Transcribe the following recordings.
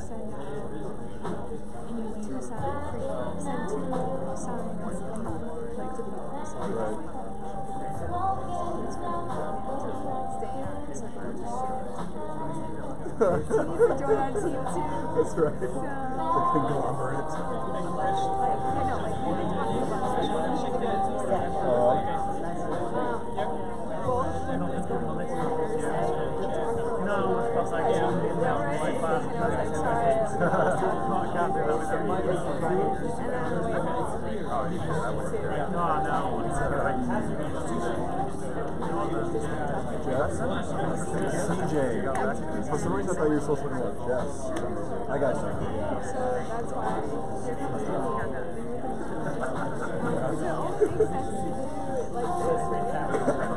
send out, and you decide send 2 signs a month, like to people. So Right. stay out. It's like I'm just shooting. You need to join our team too. That's right. So, The conglomerate. like, you know, like we've been talking about social media. Both is going to be CJ. For some reason I thought you were supposed to be like Jess. I got you. Yeah. So that's why it only makes sense to do it like this,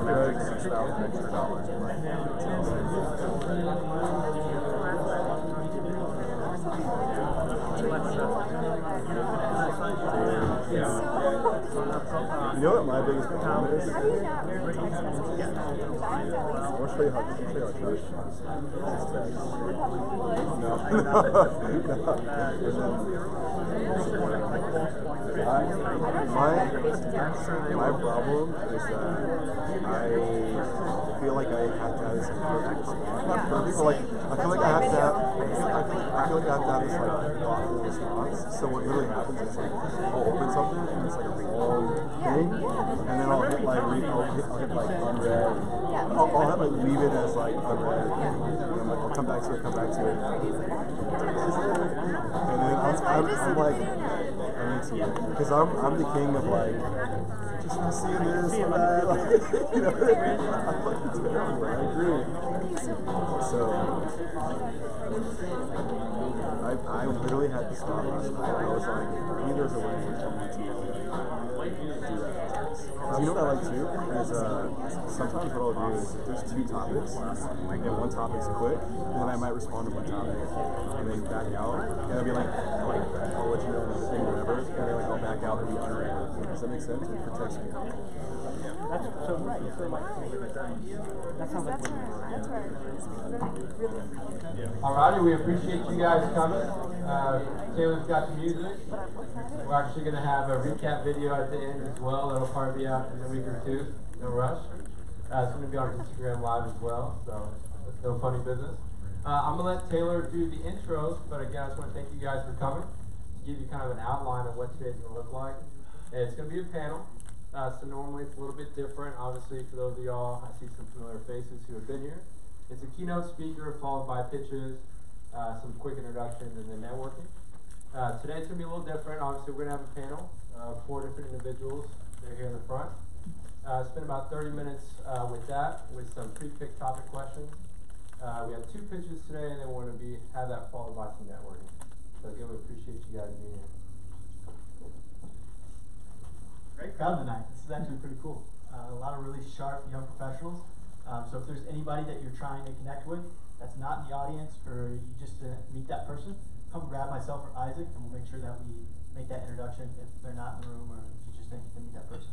right? $6,000 extra dollars. You know what my biggest problem is? How do you not really text messages? Because I have to at least. I'll show you how to do it. My problem is that I feel like I have to have this perfect response. Not perfect, but like I feel like I have to have. I feel like I have to have this like thoughtful response. So what really happens is like I'll open something and it's like a long thing, and then I'll hit like I'll hit like unread. I'll have like leave it as like unread, and I'm like I'll come back to it. And then I'm like. Because I'm the king of like just seeing this and that, like, you know, I'm fucking terrible. I agree. So I literally had to stop last night. I was like, maybe there's a way for me to do that. You know what I like too? Is sometimes what I'll do is if there's 2 topics and one topic's quick, then I might respond to one topic and then back out, and I'll be like I'll let you know anything, whatever, and then like I'll back out and be unread. Does that make sense? It protects me. That's so right. You feel like that sounds like that's where it is, because then I really appreciate it. Alrighty, we appreciate you guys coming. Taylor's got the music. We're actually going to have a recap video at the end as well. That'll probably be out in a week or 2. No rush. It's going to be on Instagram Live as well, so it's no funny business. I'm going to let Taylor do the intros, but again, I just want to thank you guys for coming. To give you kind of an outline of what today's going to look like. It's going to be a panel. So normally it's a little bit different. Obviously, for those of y'all, I see some familiar faces who have been here. It's a keynote speaker followed by pitches, some quick introductions, and then networking. Today it's going to be a little different. Obviously, we're going to have a panel of 4 different individuals. They're here in the front. Spend about 30 minutes with that, with some pre-picked topic questions. We have 2 pitches today, and then we're going to have that followed by some networking. So again, we appreciate you guys being here. Great crowd tonight. This is actually pretty cool. A lot of really sharp young professionals. So if there's anybody that you're trying to connect with that's not in the audience, or you just didn't meet that person, come grab myself or Isaac, and we'll make sure that we make that introduction if they're not in the room, or if you just didn't get to meet that person.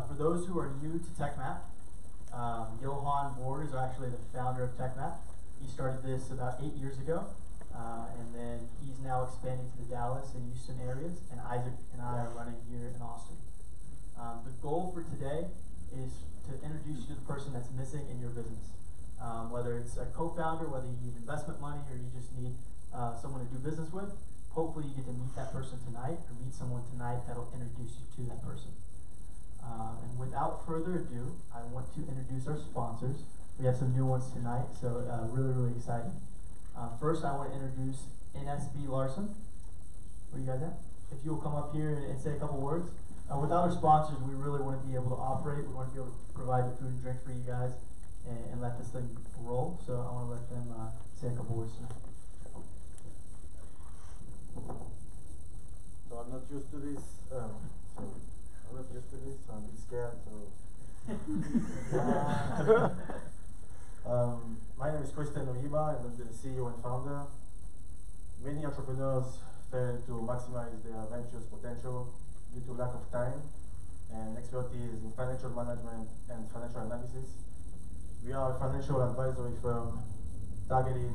For those who are new to TechMap, Johan Bohr is actually the founder of TechMap. He started this about 8 years ago, and then he's now expanding to the Dallas and Houston areas, and Isaac and I are running here in Austin. The goal for today is to introduce you to the person that's missing in your business. Whether it's a co-founder, whether you need investment money, or you just need someone to do business with, hopefully you get to meet that person tonight, or meet someone tonight that'll introduce you to that person. And without further ado, I want to introduce our sponsors. We have some new ones tonight, so really, really exciting. First, I want to introduce NSB Larson. Where you guys at? If you will come up here and say a couple words. Without our sponsors, we really want to be able to operate. We want to be able to provide the food and drink for you guys and let this thing roll. So I want to let them say a couple words tonight. So I'm not used to this. I'm not used to this. I'm a bit scared. So my name is Christian Oyiba, and I'm the CEO and founder. Many entrepreneurs fail to maximize their venture's potential due to lack of time and expertise in financial management and financial analysis. We are a financial advisory firm targeted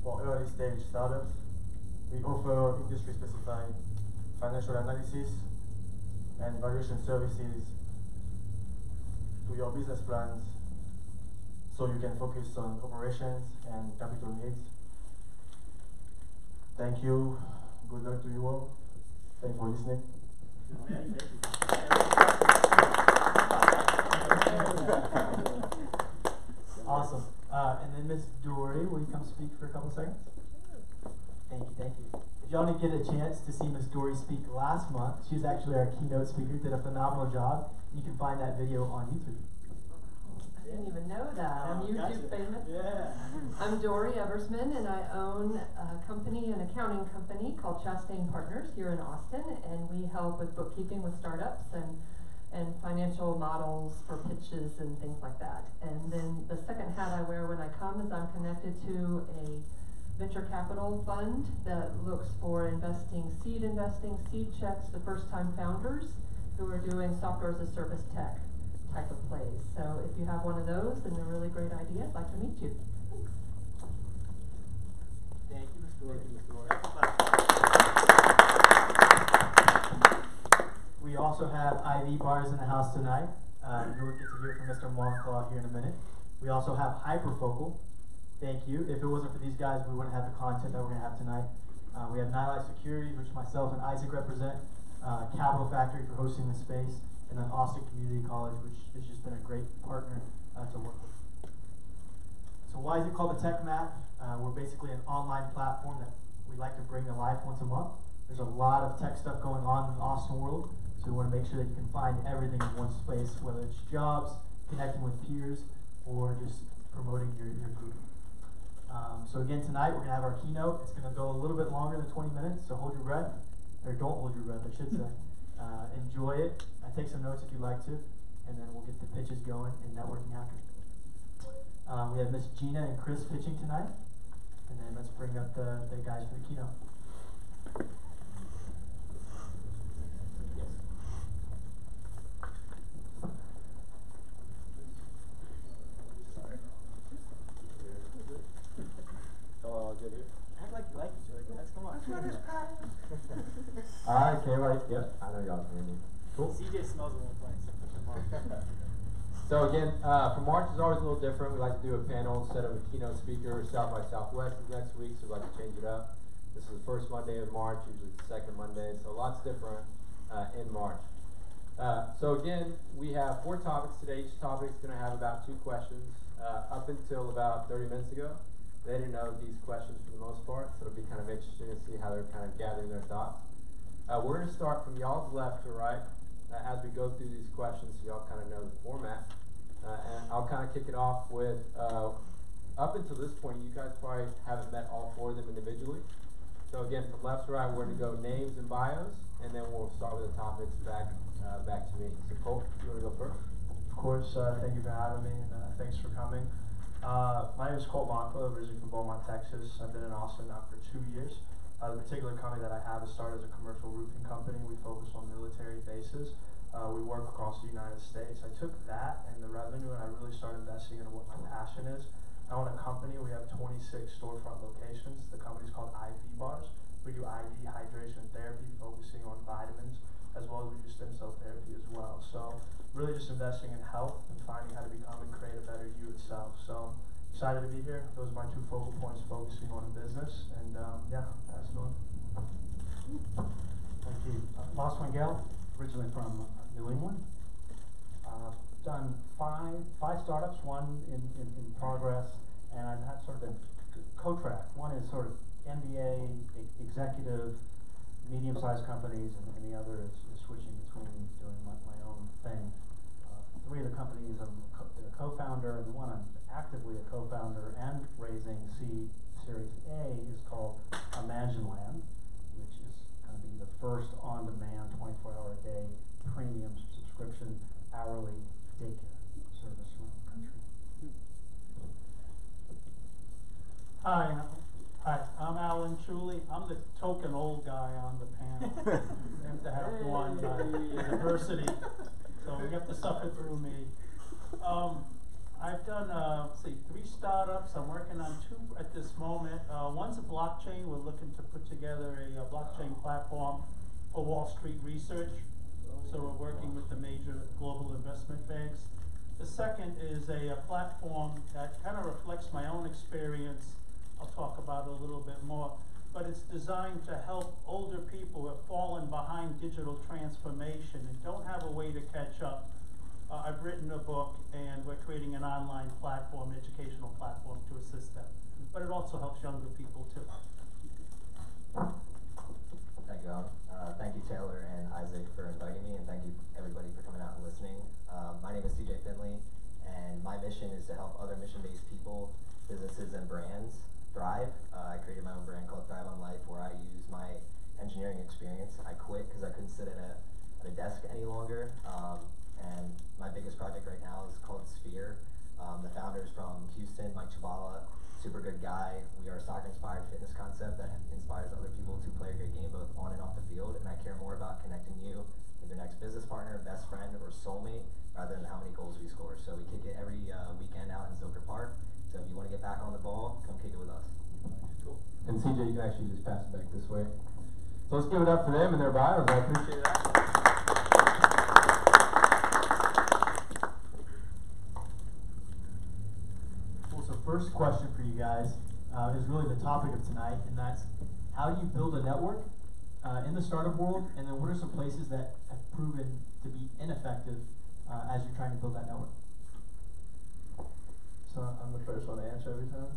for for early stage startups. We offer industry specified financial analysis and valuation services to your business plans so you can focus on operations and capital needs. Thank you. Good luck to you all. Thanks for listening. Awesome. And then Ms. Dory, will you come speak for a couple seconds? Thank you, thank you. If y'all didn't get a chance to see Ms. Dory speak last month, she was actually our keynote speaker, did a phenomenal job. You can find that video on YouTube. I didn't even know that. I'm YouTube famous. Yeah. I'm Dory Eversman, and I own a company, an accounting company called Chastain Partners here in Austin, and we help with bookkeeping with startups and financial models for pitches and things like that. And then the second hat I wear when I come is I'm connected to a venture capital fund that looks for seed checks to first-time founders who are doing software as a service tech type of plays. So if you have one of those and a really great idea, I'd like to meet you. Thanks. Thank you, Ms. Dory. We also have IV bars in the house tonight. You'll get to hear from Mr. Monclaw here in a minute. We also have Hyperfocal. Thank you. If it wasn't for these guys, we wouldn't have the content that we're going to have tonight. We have Nightlight Securities, which myself and Isaac represent, Capital Factory for hosting the space, and then Austin Community College, which has just been a great partner to work with. So why is it called the Tech Map? We're basically an online platform that we like to bring to life once a month. There's a lot of tech stuff going on in the Austin world, so we want to make sure that you can find everything in one space, whether it's jobs, connecting with peers, or just promoting your group. So again, tonight we're going to have our keynote. It's going to go a little bit longer than 20 minutes, so hold your breath, or don't hold your breath, I should say. Enjoy it. Take some notes if you'd like to, and then we'll get the pitches going and networking after. We have Miss Gina and Chris pitching tonight, and then let's bring up the guys for the keynote. Good here. I'd like each other, guys. Come on. Alright, can't wait. Yep, I know y'all can hear me. Cool. CJ smells a little funny, so push him on. So again, for March is always a little different. We like to do a panel instead of a keynote speaker. South by Southwest is next week, so we like to change it up. This is the first Monday of March, usually the second Monday, so lots different in March. So again, we have 4 topics today. Each topic is going to have about 2 questions. Up until about 30 minutes ago, they didn't know these questions for the most part, so it'll be kind of interesting to see how they're kind of gathering their thoughts. We're going to start from y'all's left to right as we go through these questions, so y'all kind of know the format. And I'll kind of kick it off with, up until this point, you guys probably haven't met all 4 of them individually. So again, from left to right, we're going to go names and bios, and then we'll start with the topics back to me. So Colt, you want to go first? Of course, thank you for having me, and thanks for coming. My name is Colt Monclaw, originally from Beaumont, Texas. I've been in Austin now for 2 years. The particular company that I have is started as a commercial roofing company. We focus on military bases. We work across the United States. I took that and the revenue and I really started investing into what my passion is. I own a company. We have 26 storefront locations. The company's called IV Bars. We do IV hydration therapy, focusing on vitamins, as well as we do stem cell therapy as well. So really just investing in health and finding how to become and create a better you itself. So excited to be here. Those are my 2 focal points, focusing on business, and yeah, that's the one. Thank you. Los Miguel, originally from New England. Done five startups, one in progress, and I've had sort of a co-track. One is sort of MBA executive, medium-sized companies, and the other is switching between doing my own thing. 3 of the companies I'm a co-founder, and the one I'm actively a co-founder and raising Series A is called Imagine Land, which is going to be the first on-demand 24-hour-a-day premium subscription hourly daycare service around the country. Hi, I'm Alan Chuley. I'm the token old guy on the panel. We have to have one diversity, so we have to suffer through me. I've done, let's see, 3 startups. I'm working on 2 at this moment. One's a blockchain. We're looking to put together a blockchain platform for Wall Street research. So we're working with the major global investment banks. The second is a platform that kind of reflects my own experience. I'll talk about it a little bit more. But it's designed to help older people who have fallen behind digital transformation and don't have a way to catch up. I've written a book, and we're creating an online platform, educational platform, to assist them. But it also helps younger people, too. Thank you, Alan. Thank you, Taylor and Isaac, for inviting me, and thank you, everybody, for coming out and listening. My name is CJ Finley, and my mission is to help other mission-based people, businesses, and brands thrive. I created my own brand called Thrive on Life, where I use my engineering experience. I quit because I couldn't sit at a desk any longer. And my biggest project right now is called Sphere. The founder is from Houston, Mike Chabala, super good guy. We are a soccer-inspired fitness concept that inspires other people to play a great game both on and off the field. And I care more about connecting you with your next business partner, best friend, or soulmate rather than how many goals we score. So we kick it every weekend out in Zilker Park. So if you want to get back on the ball, come kick it with us. Cool. And CJ, you can actually just pass it back this way. So let's give it up for them and their bios. I appreciate that. So first question for you guys is really the topic of tonight, and that's how do you build a network in the startup world, and then what are some places that have proven to be ineffective as you're trying to build that network? So I'm the first one to answer every time?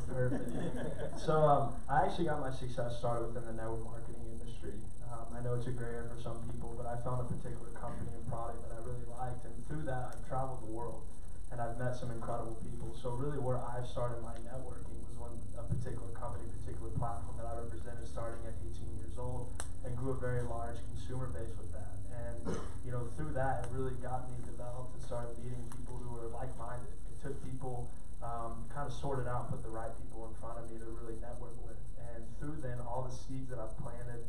Perfect. So I actually got my success started within the network marketing industry. I know it's a gray area for some people, but I found a particular company and product that I really liked, and through that I've traveled the world and I've met some incredible people. So really where I've started my networking was when a particular company, particular platform that I represented starting at 18 years old and grew a very large consumer base with that. And you know, through that it really got me developed and started meeting people who were like-minded. It took people kind of sorted out and put the right people in front of me to really network with. And through then all the seeds that I've planted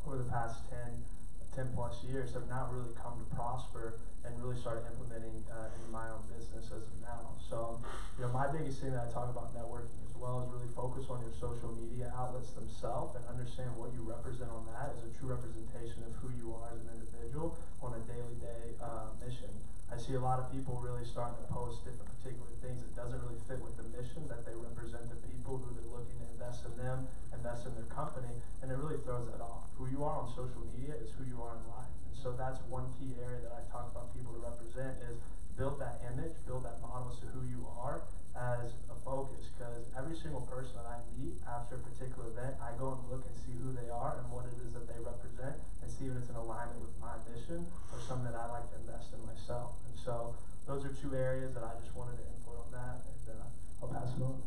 over the past 10 plus years have now really come to prosper and really started implementing into my own business as of now. So, you know, my biggest thing that I talk about networking as well is really focus on your social media outlets themselves and understand what you represent on that as a true representation of who you are as an individual on a daily mission. I see a lot of people really starting to post different particular things that doesn't really fit with the mission that they represent to people who they're looking to invest in them, invest in their company, and it really throws that off. Who you are on social media is who you are in life. And so that's one key area that I talk about people to represent is build that image, build that model as to who you are as a focus, because every single person that I meet after a particular event, I go and look and see who they are and what it is that they represent and see if it's in alignment with my mission or something that I like to invest in myself. And so those are 2 areas that I just wanted to input on that, and I'll pass it on.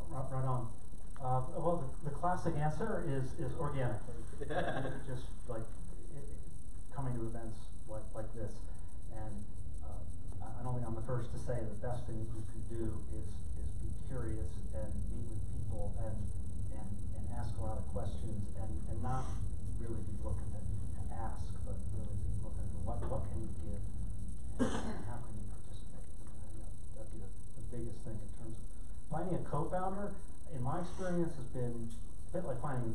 Right on. Well, the classic answer is organically. Just like coming to events like this. And I don't think I'm the first to say the best thing you can do is be curious and meet with people and ask a lot of questions and not really be looking to ask, but really be looking at what can you give and how can you participate. And, that'd be the biggest thing in terms of finding a co-founder. In my experience, has been a bit like finding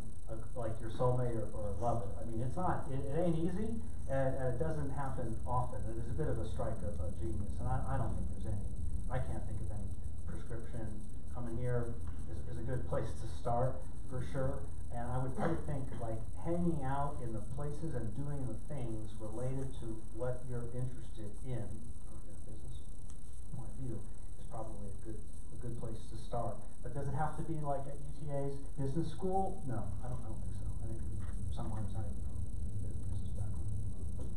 like your soulmate or a lover. I mean, it's not, it ain't easy, and it doesn't happen often. It is a bit of a strike of genius, and I don't think there's any, I can't think of any prescription. Coming here is a good place to start, for sure. And I would think like hanging out in the places and doing the things related to what you're interested in, from a business point of view, is probably a good place to start. But does it have to be like at UTA's business school? No, I don't think so. I think someone who's not even from a business background.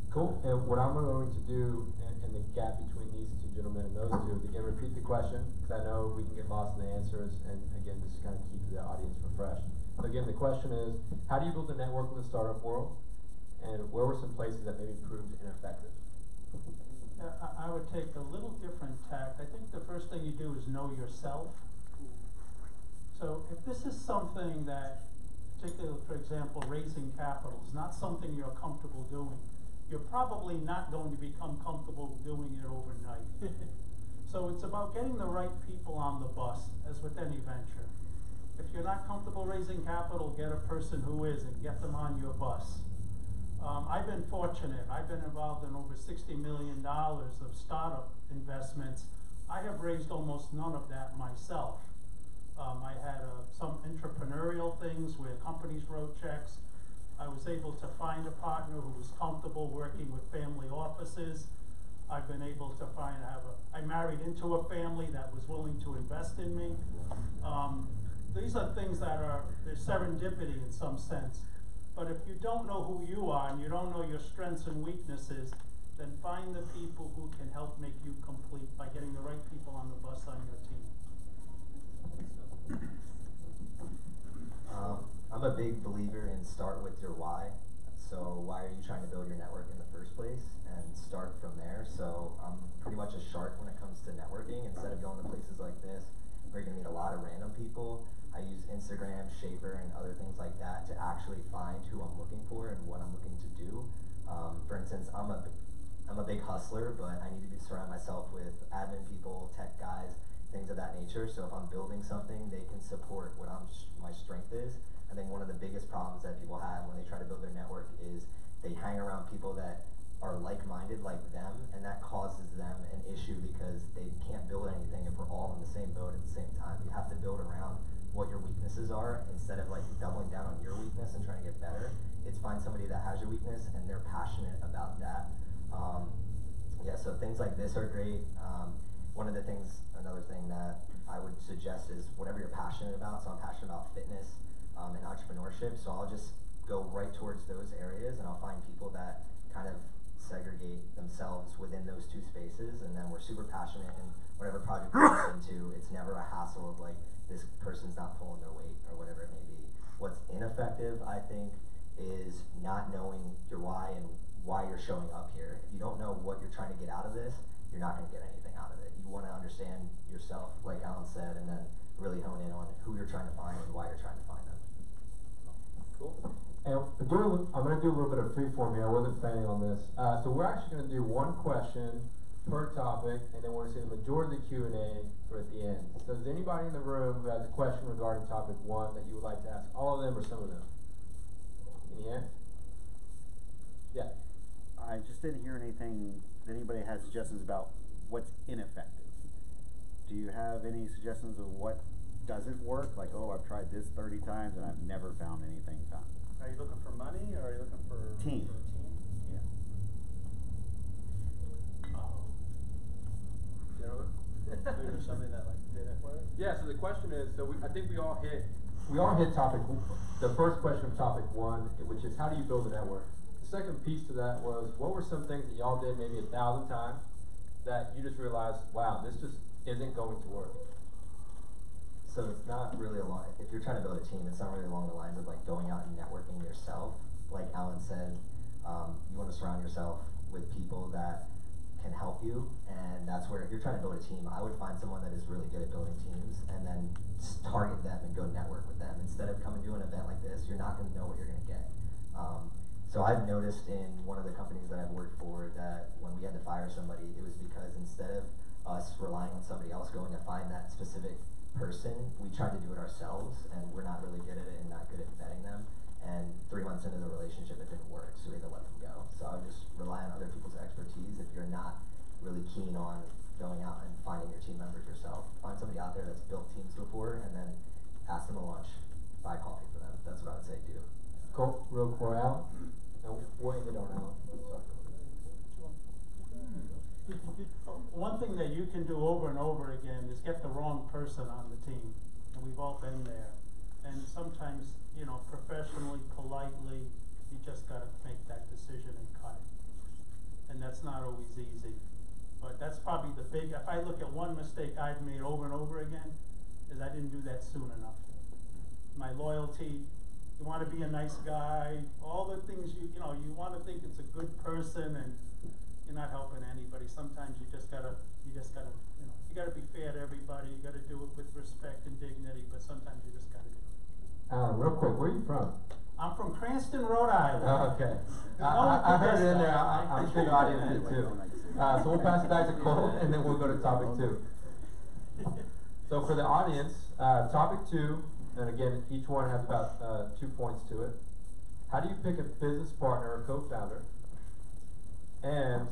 Cool. And what I'm going to do in the gap between these 2 gentlemen and those 2 is again repeat the question, because I know we can get lost in the answers, and again just kind of keep the audience refreshed. So again, the question is, how do you build a network in the startup world, and where were some places that maybe proved ineffective? I would take a little different tack. I think the first thing you do is know yourself. So if this is something that, particularly for example, raising capital is not something you're comfortable doing, you're probably not going to become comfortable doing it overnight. So it's about getting the right people on the bus, as with any venture. If you're not comfortable raising capital, get a person who is and get them on your bus. I've been fortunate. I've been involved in over $60 million of startup investments. I have raised almost none of that myself. I had some entrepreneurial things where companies wrote checks. I was able to find a partner who was comfortable working with family offices. I've been able to I married into a family that was willing to invest in me. These are things that there's serendipity in some sense. But if you don't know who you are and you don't know your strengths and weaknesses, then find the people who can help make you complete by getting the right people on the bus on your team. I'm a big believer in start with your why. So why are you trying to build your network in the first place, and start from there. So I'm pretty much a shark when it comes to networking. Instead of going to places like this where you're gonna meet a lot of random people, I use Instagram, Shaper, and other things like that to actually find who I'm looking for and what I'm looking to do. For instance, I'm a big hustler, but I need to surround myself with admin people, tech guys, things of that nature. So if I'm building something, they can support what my strength is. I think one of the biggest problems that people have when they try to build their network is they hang around people that are like-minded like them, and that causes them an issue because they can't build anything if we're all in the same boat at the same time. You have to build around what your weaknesses are instead of like doubling down on your weakness and trying to get better. It's find somebody that has your weakness and they're passionate about that. Yeah, so things like this are great. Another thing that I would suggest is whatever you're passionate about. So I'm passionate about fitness and entrepreneurship, so I'll just go right towards those areas and I'll find people that kind of segregate themselves within those two spaces, and then we're super passionate in whatever project we're into. It's never a hassle of like, this person's not pulling their weight or whatever it may be. What's ineffective, I think, is not knowing your why and why you're showing up here. If you don't know what you're trying to get out of this, you're not going to get anything out of it. You want to understand yourself, like Alan said, and then really hone in on who you're trying to find and why you're trying to find them. Cool. And I'm going to do a little bit of free form here. I wasn't planning on this. So we're actually going to do one question per topic, and then we're going to see the majority of the Q&A for at the end. So is anybody in the room who has a question regarding topic 1 that you would like to ask all of them or some of them? Any hands? Yeah. I just didn't hear anything that anybody has suggestions about what's ineffective. Do you have any suggestions of what doesn't work? Like, oh, I've tried this 30 times and I've never found anything done. Are you looking for money or are you looking for Team. For a team? Yeah. Is there something that like did it for it? Yeah, so the question is, I think we all hit topic, the first question of topic 1, which is how do you build a network? The second piece to that was, what were some things that y'all did maybe 1,000 times that you just realized, wow, this just isn't going to work? So it's not really if you're trying to build a team, it's not really along the lines of like going out and networking yourself. Like Alan said, you want to surround yourself with people that can help you, and that's where if you're trying to build a team, I would find someone that is really good at building teams and then target them and go network with them. Instead of coming to an event like this, you're not going to know what you're going to get. So I've noticed in one of the companies that I've worked for that when we had to fire somebody, it was because instead of us relying on somebody else going to find that specific person, we tried to do it ourselves, and we're not really good at it and not good at vetting them. And 3 months into the relationship, it didn't work, so we had to let them go. So I would just rely on other people's expertise. If you're not really keen on going out and finding your team members yourself, find somebody out there that's built teams before, and then ask them to lunch, buy coffee for them. That's what I would say do. Cool. Real quick, Al. And we'll end it on Alan. One thing that you can do over and over again is get the wrong person on the team, and we've all been there. And sometimes, you know, professionally, politely, you just gotta make that decision and cut it. And that's not always easy. But that's probably if I look at one mistake I've made over and over again, is I didn't do that soon enough. My loyalty, you wanna be a nice guy, all the things you wanna think it's a good person, and you're not helping anybody. Sometimes you gotta be fair to everybody. You gotta do it with respect and dignity, but sometimes you just gotta do it. Alan, real quick, where are you from? I'm from Cranston, Rhode Island. Oh, okay. No one I put heard this it in there. down. I'm sure the audience did too. So we'll pass it back to Cole, and then we'll go to topic 2. So for the audience, topic 2, and again, each one has about 2 points to it. How do you pick a business partner or co-founder? And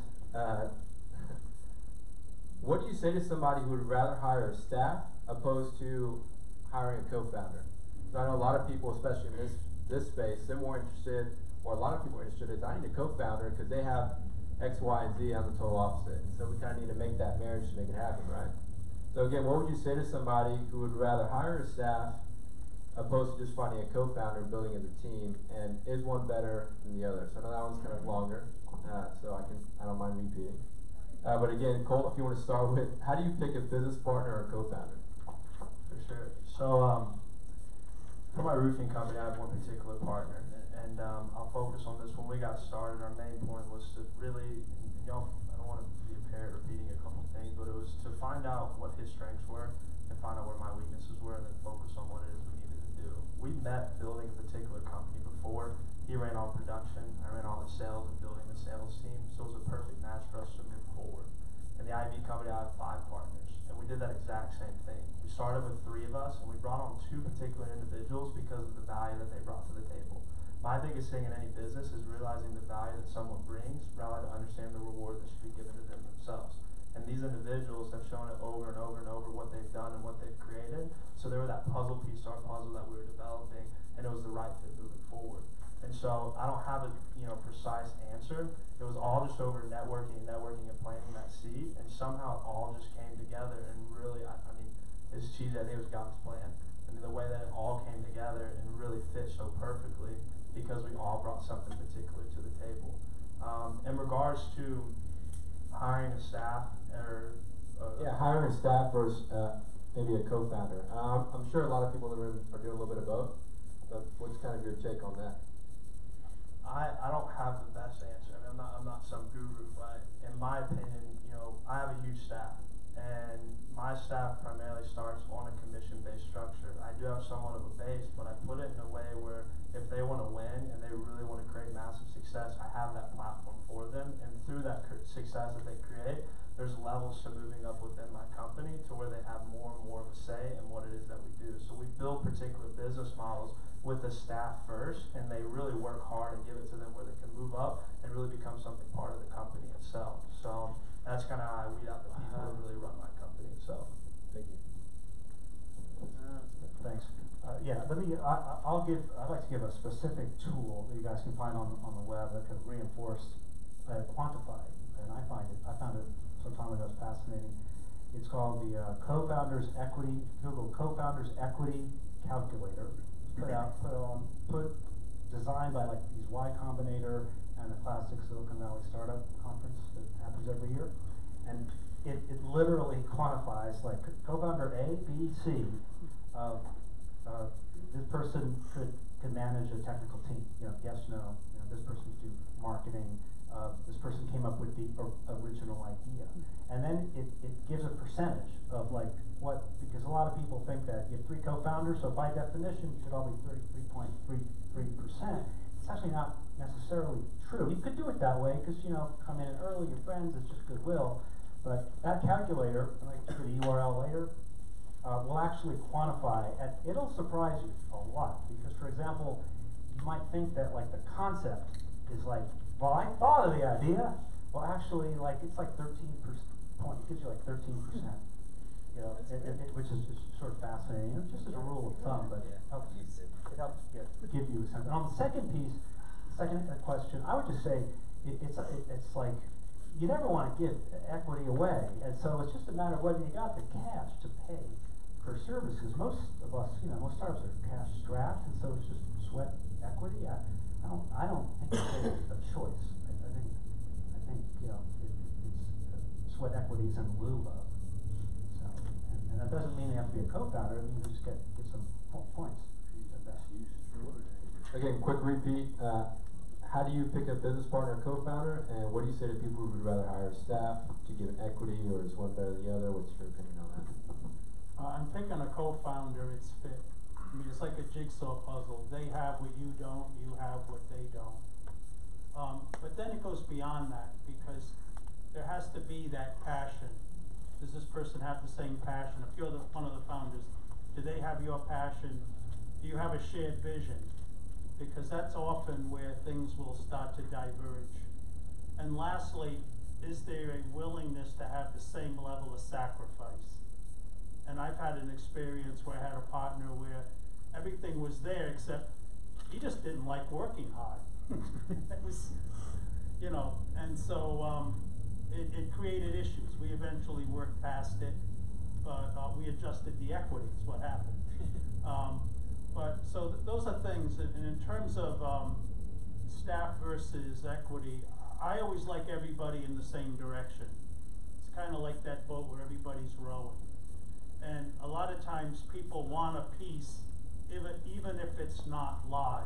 what do you say to somebody who would rather hire a staff opposed to hiring a co-founder? So I know a lot of people, especially in this space, they're more interested, or a lot of people are interested in, I need a co-founder because they have X, Y, and Z. I'm the total opposite. And so we kind of need to make that marriage to make it happen, right? So again, what would you say to somebody who would rather hire a staff opposed to just finding a co-founder and building as a team? And is one better than the other? So I know that one's kind of longer, so I don't mind repeating. But again, Colt, if you want to start with, how do you pick a business partner or a co-founder? For sure. So, for my roofing company, I have one particular partner, and I'll focus on this. When we got started, our main point was to really, and y'all, I don't want to be a parrot repeating a couple things, but it was to find out what his strengths were and find out where my weaknesses were, and then focus on what it is we needed to do. We met building a particular company before. He ran all production, I ran all the sales and building the sales team, so it was a perfect match for us to move forward. In the IB company, I have 5 partners, and we did that exact same thing. We started with 3 of us, and we brought on 2 particular individuals because of the value that they brought to the table. My biggest thing in any business is realizing the value that someone brings, rather than understand the reward that should be given to them themselves. And these individuals have shown it over and over and over what they've done and what they've created. So they were that puzzle piece to our puzzle that we were developing, and it was the right fit moving forward. And so I don't have a precise answer. It was all just over networking and planting that seed, and somehow it all just came together. And really, I mean, it's cheesy. I think it was God's plan. I mean, the way that it all came together and really fit so perfectly because we all brought something particular to the table. In regards to hiring a staff or hiring a staff versus maybe a co-founder. I'm sure a lot of people in the room are doing a little bit of both. But what's kind of your take on that? I don't have the best answer. I mean, I'm not some guru, but in my opinion, I have a huge staff, and my staff primarily starts on a commission-based structure. I do have somewhat of a base, but I put it in a way where if they want to win and they really want to create massive success, I have that platform for them, and through that success that they create, there's levels to moving up within my company to where they have more and more of a say in what it is that we do. So we build particular business models with the staff first, and they really work hard and give it to them where they can move up and really become something part of the company itself. So that's kind of how I weed out the people that really run my company itself. Thank you. Thanks. Yeah, I'd like to give a specific tool that you guys can find on the web that can reinforce, quantify, and I found it some time ago fascinating. It's called the CoFounders Equity, Google CoFounders Equity Calculator. Designed by like these Y Combinator and the classic Silicon Valley Startup Conference that happens every year. And it literally quantifies like co-founder A, B, C. This person could manage a technical team. Yes, no. This person could do marketing. This person came up with the original idea. And then it gives a percentage of like because a lot of people think that you have 3 co-founders, so by definition you should all be 33.33%. It's actually not necessarily true. You could do it that way because, come in early, your friends, it's just goodwill. But that calculator, and I can give you the URL later, will actually quantify, and it'll surprise you a lot. Because, for example, you might think that like the concept is like, well, I thought of the idea. Well, actually, like it's like 13%. It gives you like 13%. Which is just sort of fascinating. Just as a rule of thumb, but it helps give you a sense. And on the second question, I would just say it's like you never want to give equity away, and so it's just a matter of whether you got the cash to pay for services. Most of us, most startups are cash strapped, and so it's just sweat equity. I don't think it's a choice. I think it's sweat equity is in lieu of. And that doesn't mean you have to be a co-founder. It means you just get some points. Again, quick repeat. How do you pick a business partner or co-founder? And what do you say to people who would rather hire staff to give an equity, or is one better than the other? What's your opinion on that? I'm picking a co-founder. It's fit. I mean, it's like a jigsaw puzzle. They have what you don't, you have what they don't. But then it goes beyond that, because there has to be that passion. Does this person have the same passion? If you're one of the founders, do they have your passion? Do you have a shared vision? Because that's often where things will start to diverge. And lastly, is there a willingness to have the same level of sacrifice? And I've had an experience where I had a partner where everything was there except he just didn't like working hard. It was, you know, and so it created issues. We eventually worked past it, but we adjusted the equity is what happened. But so those are things, and in terms of staff versus equity, I always like everybody in the same direction. It's kind of like that boat where everybody's rowing. And a lot of times people want a piece, even if it's not large.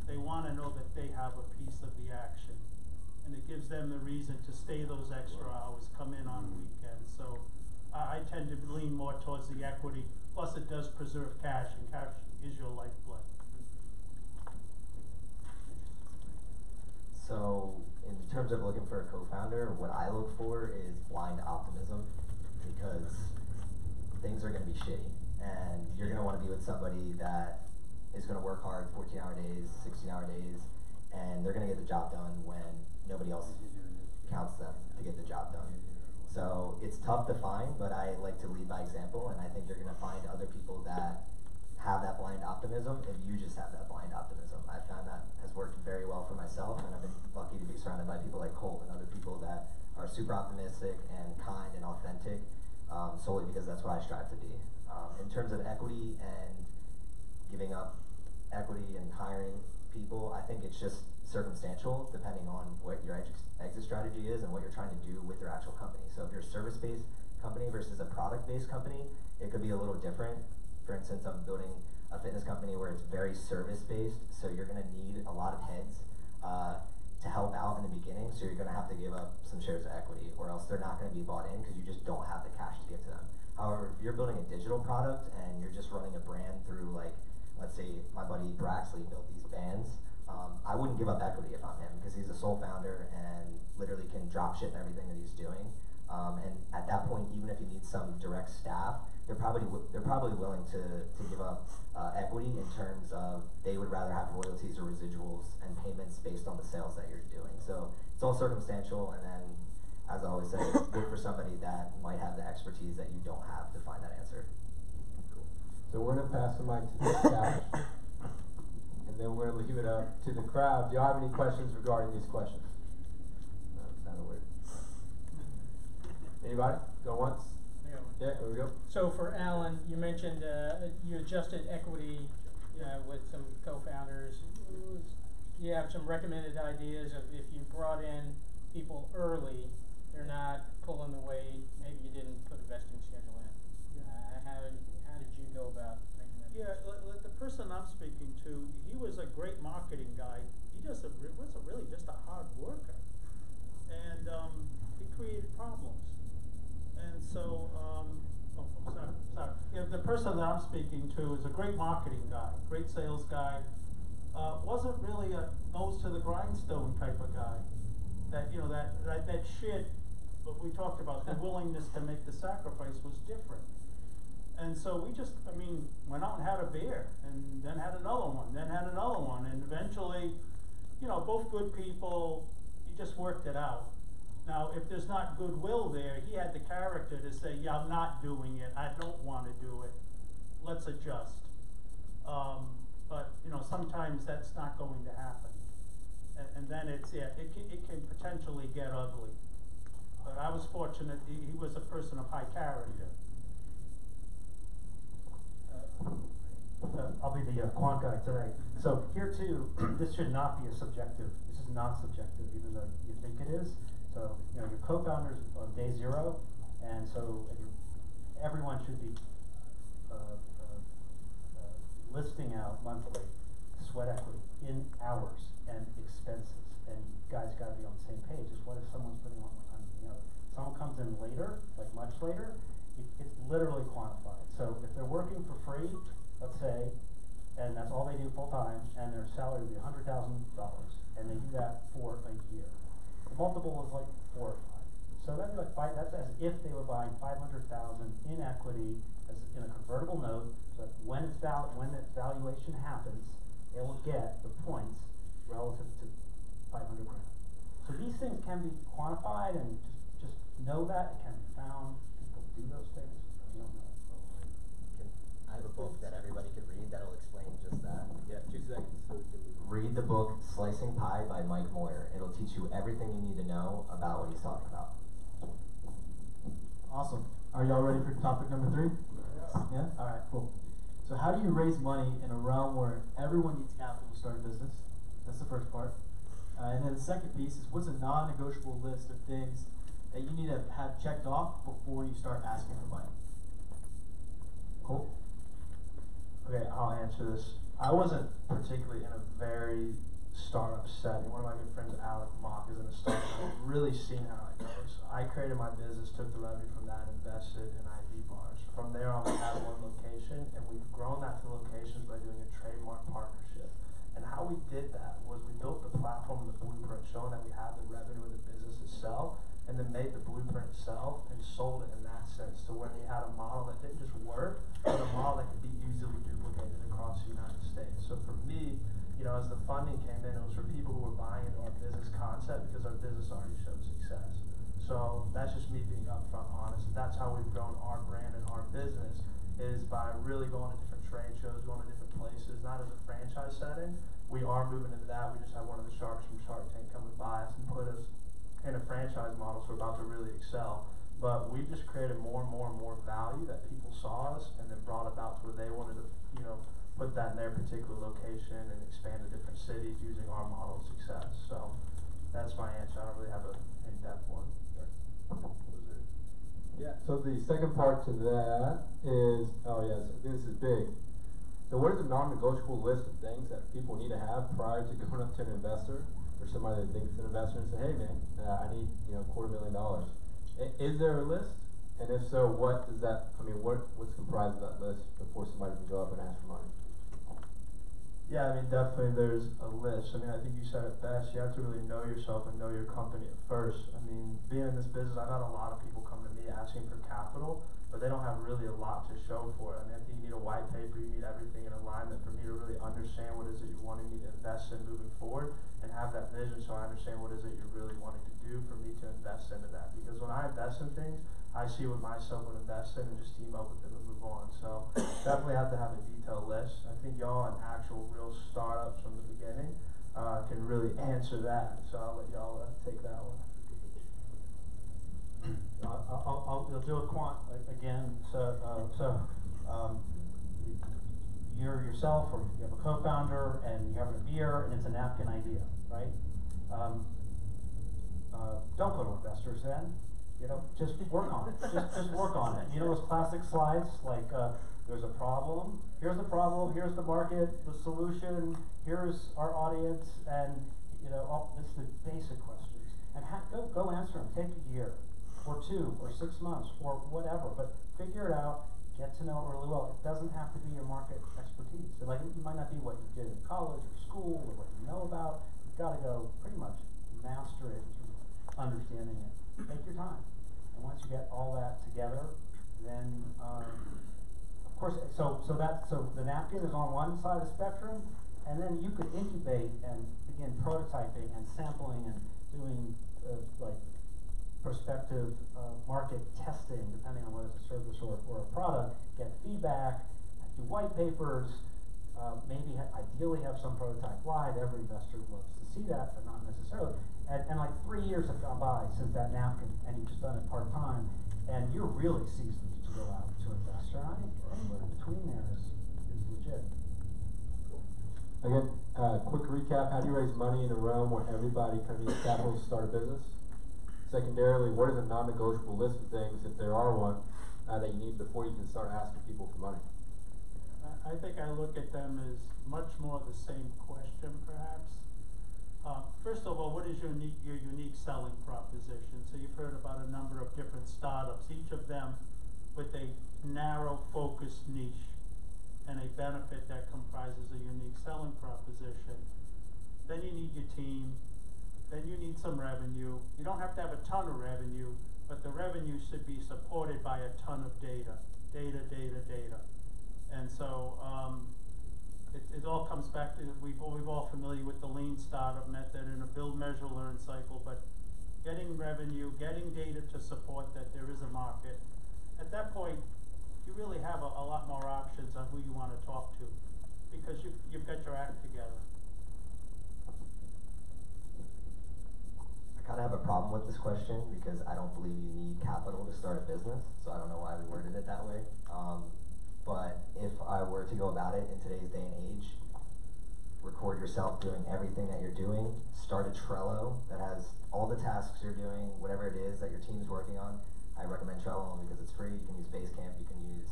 They want to know that they have a piece of the action. And it gives them the reason to stay those extra hours, come in on weekends. So I tend to lean more towards the equity. Plus it does preserve cash, and cash is your lifeblood. So in terms of looking for a co-founder, what I look for is blind optimism, because things are going to be shitty, and you're going to want to be with somebody that is going to work hard 14-hour days, 16-hour days, and they're going to get the job done when nobody else counts them to get the job done. So it's tough to find, but I like to lead by example, and I think you're going to find other people that have that blind optimism if you just have that blind optimism. I found that has worked very well for myself, and I've been lucky to be surrounded by people like Colt and other people that are super optimistic and kind and authentic, solely because that's what I strive to be. In terms of equity and giving up equity and hiring people, I think it's just circumstantial depending on what your exit strategy is and what you're trying to do with your actual company. So if you're a service-based company versus a product-based company, it could be a little different. For instance, I'm building a fitness company where it's very service-based, so you're going to need a lot of heads to help out in the beginning, so you're going to have to give up some shares of equity, or else they're not going to be bought in because you just don't have the cash to give to them. However, if you're building a digital product and you're just running a brand through, like, let's say my buddy Braxley built these bands, I wouldn't give up equity if I'm him, because he's a sole founder and literally can drop ship everything that he's doing. And at that point, even if he needs some direct staff, they're probably willing to give up equity in terms of they would rather have royalties or residuals and payments based on the sales that you're doing. So it's all circumstantial, and then, as I always say, look for somebody that might have the expertise that you don't have to find that answer. So we're going to pass the mic to the staff, and then we're going to leave it up to the crowd. Do you have any questions regarding these questions? No, it's not a word. Anybody? Go once? Yeah, there we go. So for Alan, you mentioned you adjusted equity with some co-founders. Do you have some recommended ideas of if you brought in people early, they're not pulling the weight, maybe you didn't put a vesting schedule in? How did you go about making that? Yeah, the person I'm speaking to, he was a great marketing guy. He just was really just a hard worker, and he created problems. And so, sorry. Yeah, the person that I'm speaking to is a great marketing guy, great sales guy. Wasn't really a nose to the grindstone type of guy. That that shit. What we talked about, the willingness to make the sacrifice was different. And so we just, went out and had a beer, and then had another one, and eventually, both good people. You just worked it out. Now, if there's not goodwill there, he had the character to say, yeah, I'm not doing it. I don't want to do it. Let's adjust. But, sometimes that's not going to happen. And then it can potentially get ugly. But I was fortunate, he was a person of high character. I'll be the quant guy today. So here too, this should not be this is not subjective, even though you think it is. So, your co-founders on day 0, and so everyone should be listing out monthly sweat equity in hours and expenses. And you guys got to be on the same page. Is what if someone's putting on more time than the other? Someone comes in later, like much later, it's literally quantified. So if they're working for free, let's say, convertible note, so that when its valuation happens, it will get the points relative to 500 grand. So these things can be quantified, and just know that, it can be found, people do those things, if you don't know. I have a book that everybody could read that'll explain just that. Yeah, 2 seconds so we can move. Read the book Slicing Pie by Mike Moyer. It'll teach you everything you need to know about what he's talking about. Awesome. Are y'all ready for topic number 3? Yeah? Alright, cool. So how do you raise money in a realm where everyone needs capital to start a business? That's the first part. And then the second piece is, what's a non-negotiable list of things that you need to have checked off before you start asking for money? Cool. Okay, I'll answer this. I wasn't particularly in a very startup setting. One of my good friends, Alec Mock, is in a startup. I've really seen how it goes. I created my business, took the revenue from that, invested in ID bars. From there on, we had one location, and we've grown that to locations by doing a trademark partnership. And how we did that was we built the platform and the blueprint, showing that we had the revenue of the business itself, and then made the blueprint itself and sold it in that sense to where we had a model that didn't just work, but a model that could be easily duplicated across the United States. So for me, you know, as the funding came in, it was for people who were buying into our business concept because our business already showed success. So that's just me being upfront honest. That's how we've grown our brand and our business, is by really going to different trade shows, going to different places, not as a franchise setting. We are moving into that. We just had one of the sharks from Shark Tank come and buy us and put us in a franchise model, so we're about to really excel. But we just created more and more and more value that people saw us, and then brought about to where they wanted to, you know, put that in their particular location and expand to different cities using our model of success. So that's my answer. I don't really have an in-depth one. Yeah, so the second part to that is, oh yes, I think this is big. So what is a non-negotiable list of things that people need to have prior to going up to an investor or somebody that thinks an investor and say, hey man, I need, you know, $250,000. Is there a list? And if so, what does that, I mean, what's comprised of that list before somebody can go up and ask for money? Yeah, I mean, definitely there's a list. I mean, I think you said it best. You have to really know yourself and know your company at first. I mean, being in this business, I've had a lot of people come to me asking for capital, but they don't have really a lot to show for it. I mean, I think you need a white paper, you need everything in alignment for me to really understand what is it you're wanting me to invest in moving forward, and have that vision so I understand what is it you're really wanting to do for me to invest into that. Because when I invest in things, I see what myself would invest in and just team up with them and move on. So definitely have to have a detailed list. I think y'all in actual real startups from the beginning can really answer that. So I'll let y'all take that one. I'll do a quant again. You're yourself, or you have a co-founder, and you're having a beer, and it's a napkin idea, right? Don't go to investors then. You know, just work on it. Just work on it. You know those classic slides, like there's a problem, here's the market, the solution, here's our audience, and you know, it's the basic questions. And go answer them. Take a year, or 2, or 6 months, or whatever. But figure it out. Get to know it really well. It doesn't have to be your market expertise. So, like, it might not be what you did in college or school or what you know about. You've got to go pretty much master it in terms of understanding it. Take your time. And once you get all that together, then of course, so the napkin is on one side of the spectrum, and then you could incubate and begin prototyping and sampling and doing like prospective market testing, depending on whether it's a service or a product, get feedback, do white papers, maybe ideally have some prototype live. Every investor loves to see that, but not necessarily. And like 3 years have gone by since that napkin, and you've just done it part-time, and you're really seasoned to go out to investor. I think anywhere between there is legit. Again, quick recap, how do you raise money in a realm where everybody kind of needs capital to start a business? Secondarily, what is a non-negotiable list of things, if there are one, that you need before you can start asking people for money? I think I look at them as much more the same question, perhaps. First of all, what is your unique selling proposition? So you've heard about a number of different startups, each of them with a narrow focused niche and a benefit that comprises a unique selling proposition. Then you need your team. Then you need some revenue. You don't have to have a ton of revenue, but the revenue should be supported by a ton of data. Data. comes back to, we've all familiar with the lean startup method and a build, measure, learn cycle, but getting revenue, getting data to support that there is a market. At that point, you really have a lot more options on who you want to talk to, because you've got your act together. I kind of have a problem with this question because I don't believe you need capital to start a business, so I don't know why we worded it that way. But if I were to go about it in today's day and age, record yourself doing everything that you're doing, start a Trello that has all the tasks you're doing, whatever it is that your team's working on. I recommend Trello only because it's free. You can use Basecamp, you can use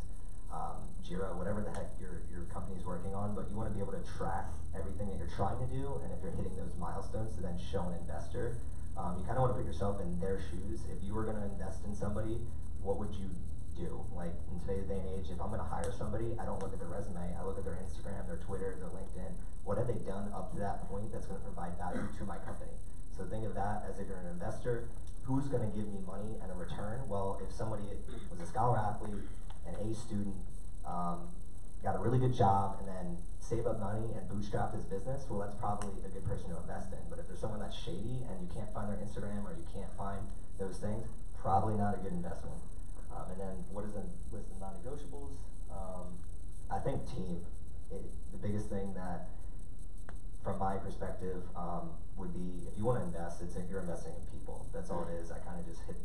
Jira, whatever the heck your company's working on, but you want to be able to track everything that you're trying to do, and if you're hitting those milestones to then show an investor, you kind of want to put yourself in their shoes. If you were going to invest in somebody, what would you do? Like in today's day and age, if I'm going to hire somebody, I don't look at their resume, I look at their Instagram, their Twitter, their LinkedIn. What have they done up to that point that's going to provide value to my company? So think of that as if you're an investor, who's going to give me money and a return? Well, if somebody was a scholar athlete, an A student, got a really good job, and then save up money and bootstrap his business, well, that's probably a good person to invest in. But if there's someone that's shady and you can't find their Instagram or you can't find those things, probably not a good investment. And then what is the list of non-negotiables? I think team. The biggest thing that, from my perspective, would be if you want to invest, it's if you're investing in people. That's all it is. I kind of just hit,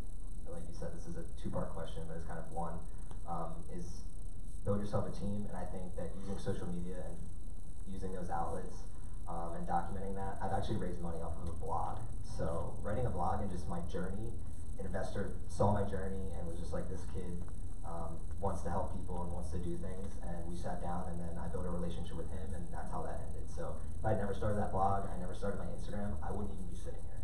like you said, this is a two-part question, but it's kind of one, is build yourself a team. And I think that using social media and using those outlets and documenting that, I've actually raised money off of a blog. So writing a blog and just my journey, an investor saw my journey and was just like, this kid wants to help people and wants to do things, and we sat down and then I built a relationship with him, and that's how that ended. So if I'd never started that blog, I never started my Instagram, I wouldn't even be sitting here.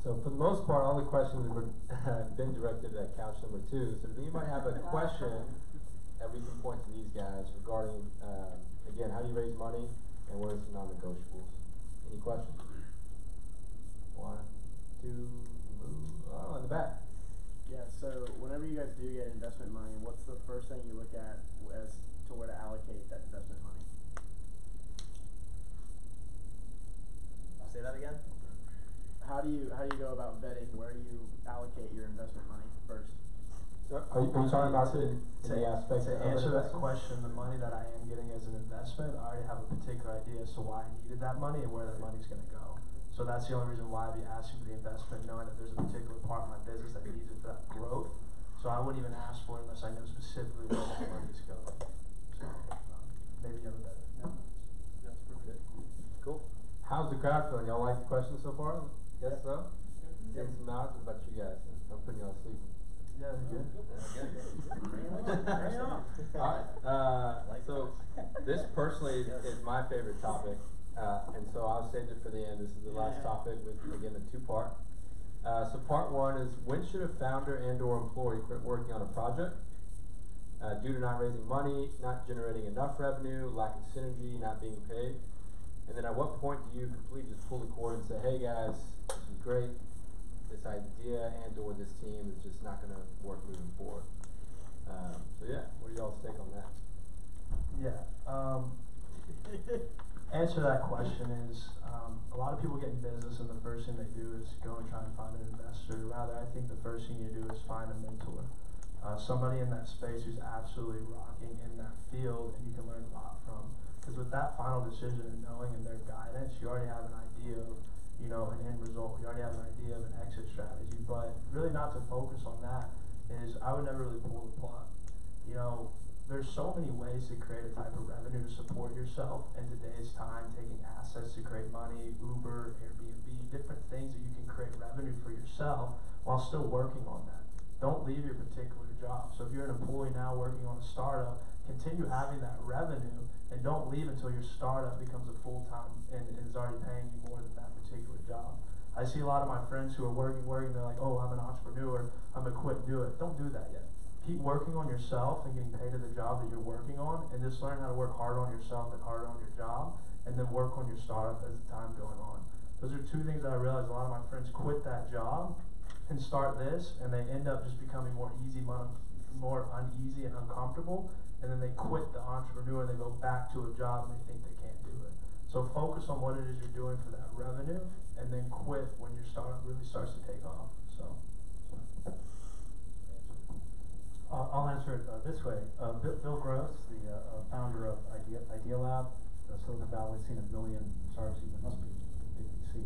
So for the most part, all the questions have been directed at couch number 2. So does anybody have a question that we can point to these guys regarding, again, how do you raise money and what are some non-negotiables? Any questions? 1, 2, move. Oh, in the back. Yeah, so whenever you guys do get investment money, what's the first thing you look at as to where to allocate that investment money? Say that again? How do you go about vetting where you allocate your investment money first? So are you talking about the aspect to of answer that investment? question, the money that I am getting as an investment, I already have a particular idea as to why I needed that money and where that money's going to go. So that's the only reason why I'd be asking for the investment, knowing that there's a particular part of my business that needs it for that growth. So I wouldn't even ask for it unless I know specifically where that money's going. So maybe you have a better. No, that's perfect. Cool. How's the crowd feeling? Y'all like the questions so far? Yes, so? Getting some nods. What about you guys? I'm putting y'all to sleep. Yeah, good. Alright, so this personally is my favorite topic, and so I've saved it for the end. This is the last topic with, again, a 2-part. So part 1 is, when should a founder and or employee quit working on a project? Due to not raising money, not generating enough revenue, lack of synergy, not being paid. And then at what point do you completely just pull the cord and say, hey guys, this is great. This idea and or this team is just not going to work moving forward. So yeah, what do y'all's take on that? Yeah. Answer to that question is, a lot of people get in business and the first thing they do is go and try and find an investor. Rather, I think the first thing you do is find a mentor. Somebody in that space who's absolutely rocking in that field and you can learn a lot from. Because with that final decision and knowing and their guidance, you already have an idea of, you know, an end result. You already have an idea of an exit strategy. But really not to focus on that is I would never really pull the plug. You know, there's so many ways to create a type of revenue to support yourself in today's time, taking assets to create money, Uber, Airbnb, different things that you can create revenue for yourself while still working on that. Don't leave your particular job. So if you're an employee now working on a startup, continue having that revenue and don't leave until your startup becomes a full-time and is already paying you more than that particular job. I see a lot of my friends who are working, they're like, oh, I'm an entrepreneur, I'm gonna quit and do it. Don't do that yet. Keep working on yourself and getting paid at the job that you're working on, and just learn how to work hard on yourself and hard on your job, and then work on your startup as the time going on. Those are 2 things that I realized a lot of my friends quit that job and start this, and they end up just becoming more uneasy and uncomfortable, and then they quit the entrepreneur and they go back to a job and they think they can't do it. So focus on what it is you're doing for that revenue, and then quit when your startup really starts to take off. So. I'll answer it this way. Bill Gross, the founder of Idea Lab, Silicon Valley, seen 1 million startups, it must be big VC.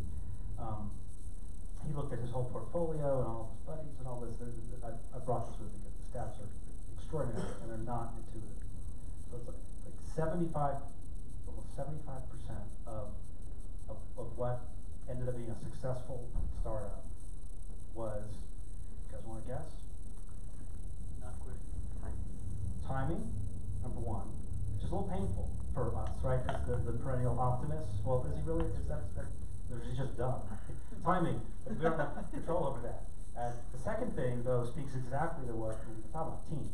He looked at his whole portfolio and all of his buddies and all this. I brought this with me because the stats are extraordinary and they're not intuitive. So it's like almost 75% of what ended up being a successful startup was, you guys want to guess? Not quick. Timing, number one, which is a little painful for us, right? As the perennial optimist. Well, is he really? Is that or is he just dumb? Timing, but we don't have control over that. And the second thing, though, speaks exactly to what we were talking about: team,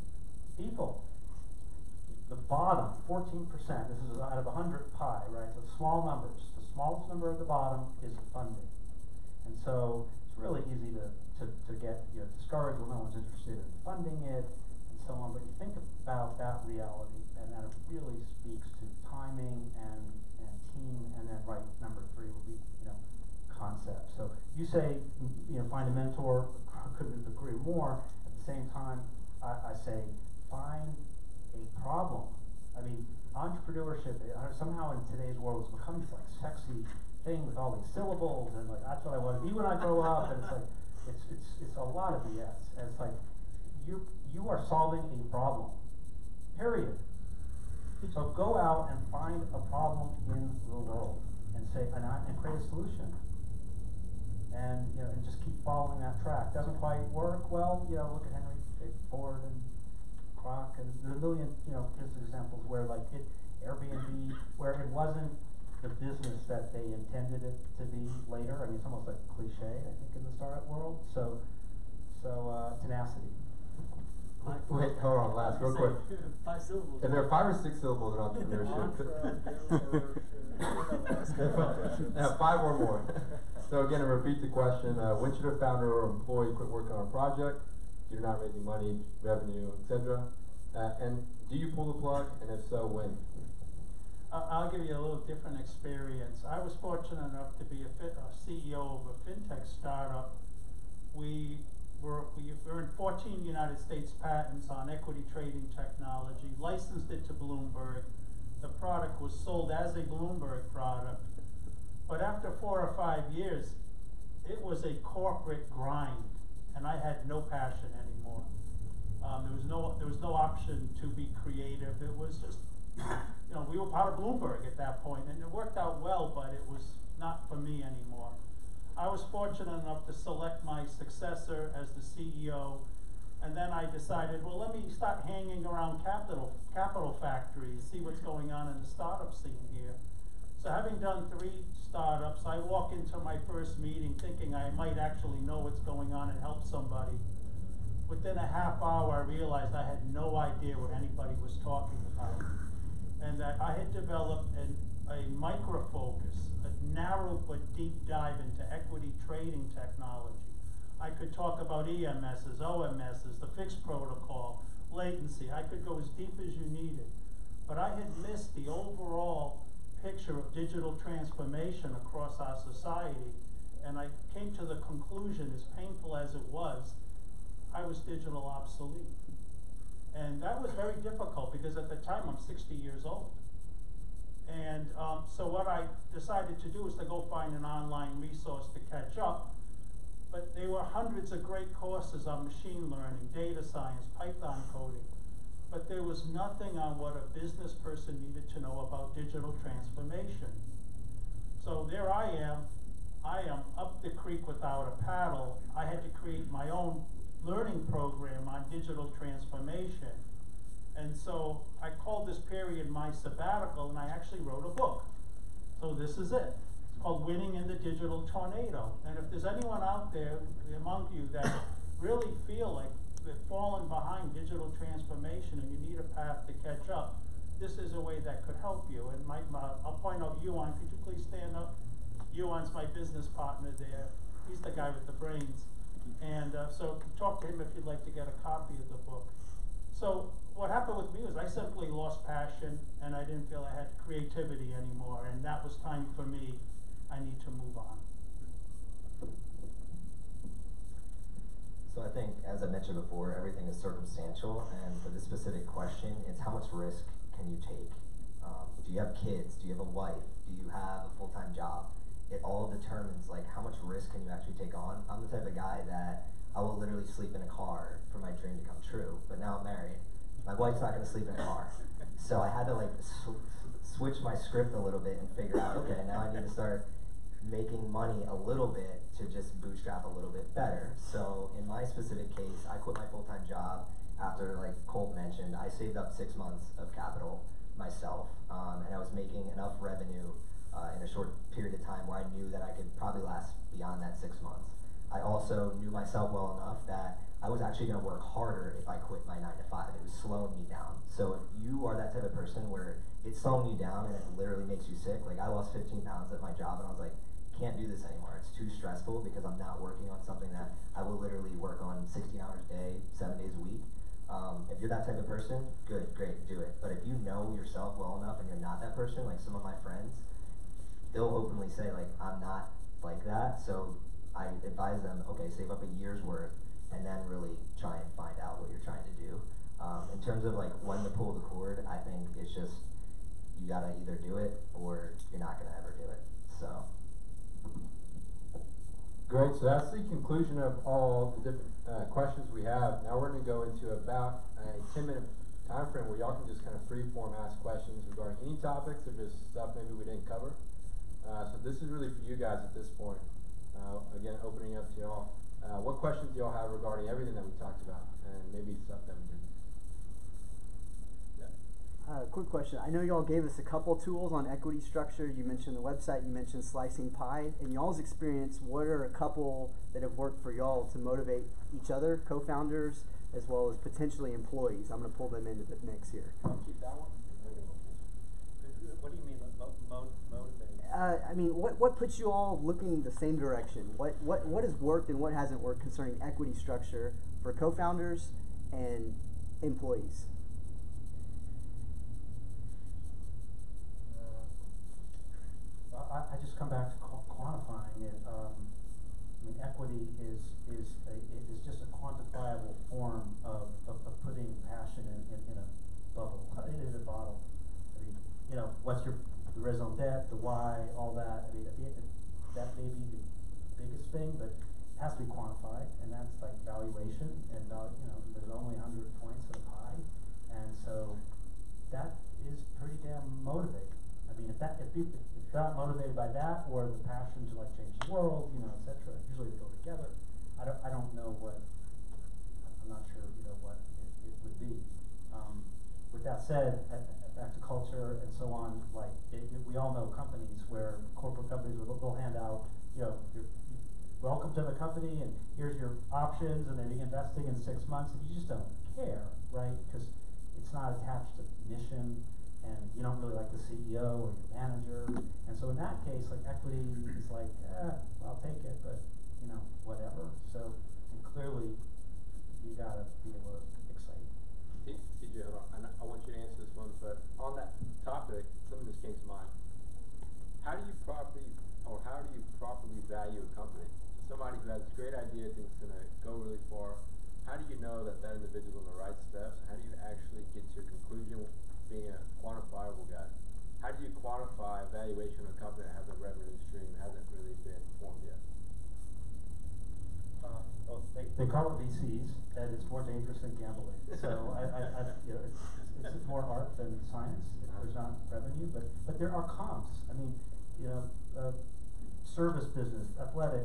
people. The bottom, 14%. This is out of 100 pie, right? So small numbers. The smallest number at the bottom is funding, and so it's really easy to get discouraged when no one's interested in funding it and so on. But you think about that reality, and then it really speaks to timing and team, and then number 3 would be concept. So you say find a mentor. Couldn't agree more. At the same time, I say find a problem. I mean, entrepreneurship somehow in today's world is becoming this like sexy thing with all these syllables and like that's what I want to be when I grow up, and it's like it's a lot of BS. And it's like you are solving a problem. Period. So go out and find a problem in the world and create a solution. And and just keep following that track. Doesn't quite work, well, look at Henry Ford and Kroc, and there's a million business examples where Airbnb, where it wasn't the business that they intended it to be later. I mean, it's almost like cliche, I think, in the startup world. So tenacity. Wait, hold on, last, real quick. 5 syllables. And there are 5 or 6 syllables in entrepreneurship. Yeah, 5 or more. So again, to repeat the question, when should a founder or employee quit working on a project? You're not raising money, revenue, etc. And do you pull the plug? And if so, when? I'll give you a little different experience. I was fortunate enough to be a CEO of a fintech startup. We earned 14 United States patents on equity trading technology, licensed it to Bloomberg. The product was sold as a Bloomberg product. But after 4 or 5 years, it was a corporate grind, and I had no passion anymore. There was no option to be creative. It was just, we were part of Bloomberg at that point, and it worked out well, but it was not for me anymore. I was fortunate enough to select my successor as the CEO, and then I decided, well, let me start hanging around Capital Factory and see what's going on in the startup scene here. So having done 3 startups, I walk into my first meeting thinking I might actually know what's going on and help somebody. Within a half hour, I realized I had no idea what anybody was talking about, and that I had developed a micro-focus, a narrow but deep dive into equity trading technology. I could talk about EMSs, OMSs, the fixed protocol, latency. I could go as deep as you needed. But I had missed the overall picture of digital transformation across our society, and I came to the conclusion, as painful as it was, I was digital obsolete. And that was very difficult because at the time I'm 60 years old. And so what I decided to do was to go find an online resource to catch up. But there were hundreds of great courses on machine learning, data science, Python coding. But there was nothing on what a business person needed to know about digital transformation. So there I am up the creek without a paddle. I had to create my own learning program on digital transformation. And so I called this period my sabbatical, and I actually wrote a book. So this is it. It's called Winning in the Digital Tornado. And if there's anyone out there among you that really feel like they've fallen behind digital transformation and you need a path to catch up, this is a way that could help you. And I'll point out Yuan. Could you please stand up? Yuan's my business partner there. He's the guy with the brains. And so talk to him if you'd like to get a copy of the book. So what happened with me was I I simply lost passion, and I didn't feel I had creativity anymore, and that was time for me. I need to move on. So I think, as I mentioned before, everything is circumstantial, and for this specific question, it's how much risk can you take? Do you have kids? Do you have a wife? Do you have a full-time job? It all determines like how much risk can you actually take on. I'm the type of guy that I will literally sleep in a car for my dream to come true, but now I'm married. My wife's not gonna sleep in a car. So I had to like switch my script a little bit and figure out, okay, now I need to start making money a little bit to just bootstrap a little bit better. So in my specific case, I quit my full-time job after, like Colt mentioned, I saved up 6 months of capital myself, and I was making enough revenue in a short period of time where I knew that I could probably last beyond that 6 months. I also knew myself well enough that I was actually gonna work harder if I quit my 9 to 5. It was slowing me down. So if you are that type of person where it's slowing you down and it literally makes you sick, like I lost 15 pounds at my job and I was like, can't do this anymore. It's too stressful because I'm not working on something that I will literally work on 16 hours a day, 7 days a week. If you're that type of person, good, great, do it. But if you know yourself well enough and you're not that person, like some of my friends, they'll openly say like, I'm not like that. So I advise them, okay, save up a year's worth and then really try and find out what you're trying to do. In terms of like when to pull the cord, I think it's just, you gotta either do it or you're not gonna ever do it, so. Great, so that's the conclusion of all the different questions we have. Now we're going to go into about a 10-minute time frame where y'all can just kind of free-form ask questions regarding any topics or just stuff maybe we didn't cover. So this is really for you guys at this point. Again, opening up to y'all. What questions do y'all have regarding everything that we talked about and maybe stuff that we didn't? Quick question. I know y'all gave us a couple tools on equity structure. You mentioned the website, you mentioned slicing pie. In y'all's experience, what are a couple that have worked for y'all to motivate each other, co-founders, as well as potentially employees? I'm going to pull them into the mix here. Keep that one. What do you mean motivate? I mean, what puts you all looking the same direction? What has worked and what hasn't worked concerning equity structure for co-founders and employees? I just come back to quantifying it. I mean, equity is just a quantifiable form of putting passion in a bubble, in a bottle. I mean, you know, what's the raison d'etre, the why, all that. I mean, that may be the biggest thing, but it has to be quantified, and that's like valuation. And you know, there's only 100 points of the pie, and so that is pretty damn motivating. I mean, if they're not motivated by that or the passion to like change the world, you know, etc. Usually they go together. I don't know what. I'm not sure, you know, what it would be. With that said, back to culture and so on. Like we all know companies where corporate companies will hand out, you know, you're welcome to the company and here's your options, and they begin investing in 6 months, and you just don't care, right? Because it's not attached to mission. And you don't really like the CEO or your manager, and so in that case, like equity is like, I'll take it, but you know, whatever. So and clearly, you gotta be able to excite. CJ, hold on. I want you to answer this one, but on that topic, something just came to mind. How do you properly value a company? So somebody who has a great idea, thinks it's gonna go really far. How do you know that individual's on the right steps? How do you actually get to a conclusion? Being a quantifiable guy, how do you quantify a valuation of a company that has a revenue stream that hasn't really been formed yet? They call it VCs, and it's more dangerous than gambling. So you know, it's more art than science if there's not revenue, but there are comps. I mean, you know, service business, athletic.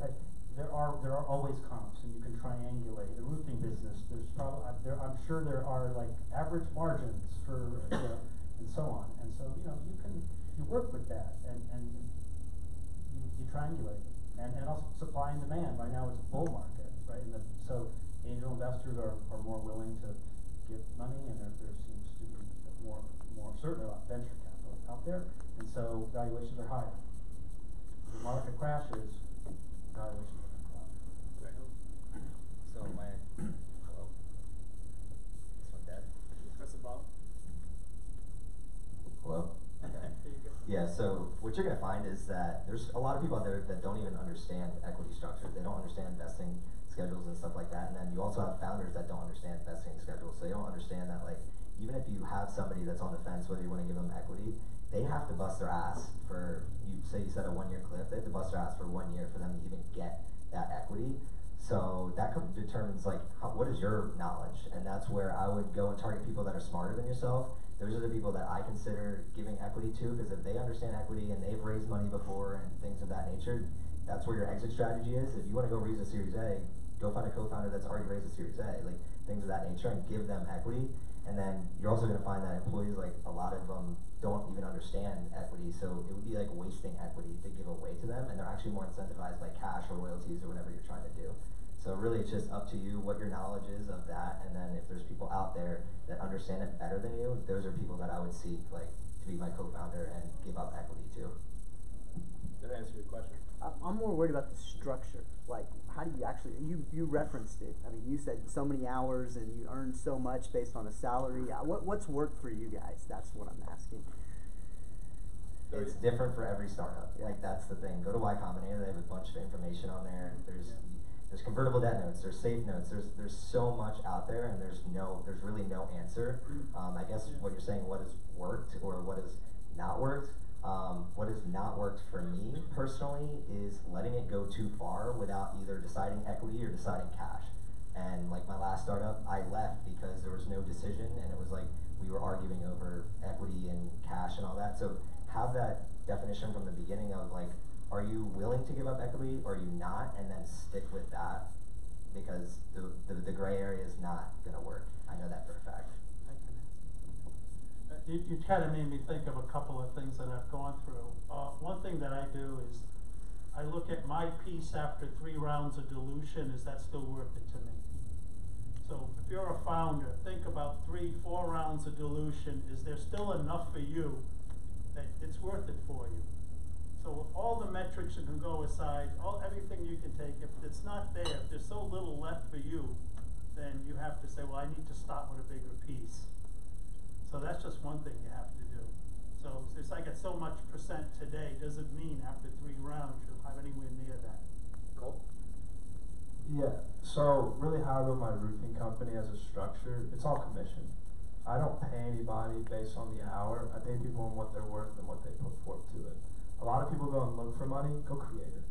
There are always comps, and you can triangulate. The roofing business, there's probably I'm sure there are like average margins for you know, and so on. And so you know you work with that and you triangulate and also supply and demand. Right now it's a bull market, right? So angel investors are more willing to give money, and there seems to be more certainly a lot of venture capital out there, and so valuations are higher. The market crashes, valuations. So hello. This one dead? Press the button. so what you're gonna find is that there's a lot of people out there that don't even understand equity structure. They don't understand vesting schedules and stuff like that. And then you also have founders that don't understand vesting schedules. So they don't understand that, like, even if you have somebody that's on the fence, whether you want to give them equity, they have to bust their ass for, you said a 1 year cliff, they have to bust their ass for 1 year for them to even get that equity. So that determines, like, what is your knowledge? And that's where I would go and target people that are smarter than yourself. Those are the people that I consider giving equity to, because if they understand equity and they've raised money before and things of that nature, that's where your exit strategy is. If you want to go raise a Series A, go find a co-founder that's already raised a Series A, like things of that nature, and give them equity. And then you're also going to find that employees, like a lot of them, don't even understand equity, so it would be like wasting equity to give away to them, and they're actually more incentivized by cash or royalties or whatever you're trying to do. So really, it's just up to you what your knowledge is of that, and then if there's people out there that understand it better than you, those are people that I would seek, like, to be my co-founder and give up equity to. Did I answer your question? I'm more worried about the structure. Like, how do you actually, you referenced it. I mean, you said so many hours and you earn so much based on a salary. What's worked for you guys? That's what I'm asking. It's different for every startup. Like, that's the thing. Go to Y Combinator, they have a bunch of information on there. There's convertible debt notes, there's safe notes, there's so much out there, and there's really no answer. I guess what you're saying, what has worked or what has not worked. What has not worked for me personally is letting it go too far without either deciding equity or deciding cash. And like my last startup, I left because there was no decision, and it was like we were arguing over equity and cash and all that. So have that definition from the beginning of, like, are you willing to give up equity or are you not, and then stick with that, because the gray area is not going to work. I know that for a fact. You kind of made me think of a couple of things that I've gone through. One thing that I do is I look at my piece after 3 rounds of dilution. Is that still worth it to me? So if you're a founder, think about 3, 4 rounds of dilution. Is there still enough for you that it's worth it for you? So all the metrics you can go aside, everything you can take, if it's not there, if there's so little left for you, then you have to say, well, I need to start with a bigger piece. So that's just one thing you have to do. So it's like at so much percent today doesn't mean after 3 rounds you'll have anywhere near that. Cool. Yeah, so really how I built my roofing company as a structure, it's all commission. I don't pay anybody based on the hour. I pay people on what they're worth and what they put forth to it. A lot of people go and look for money, go create it.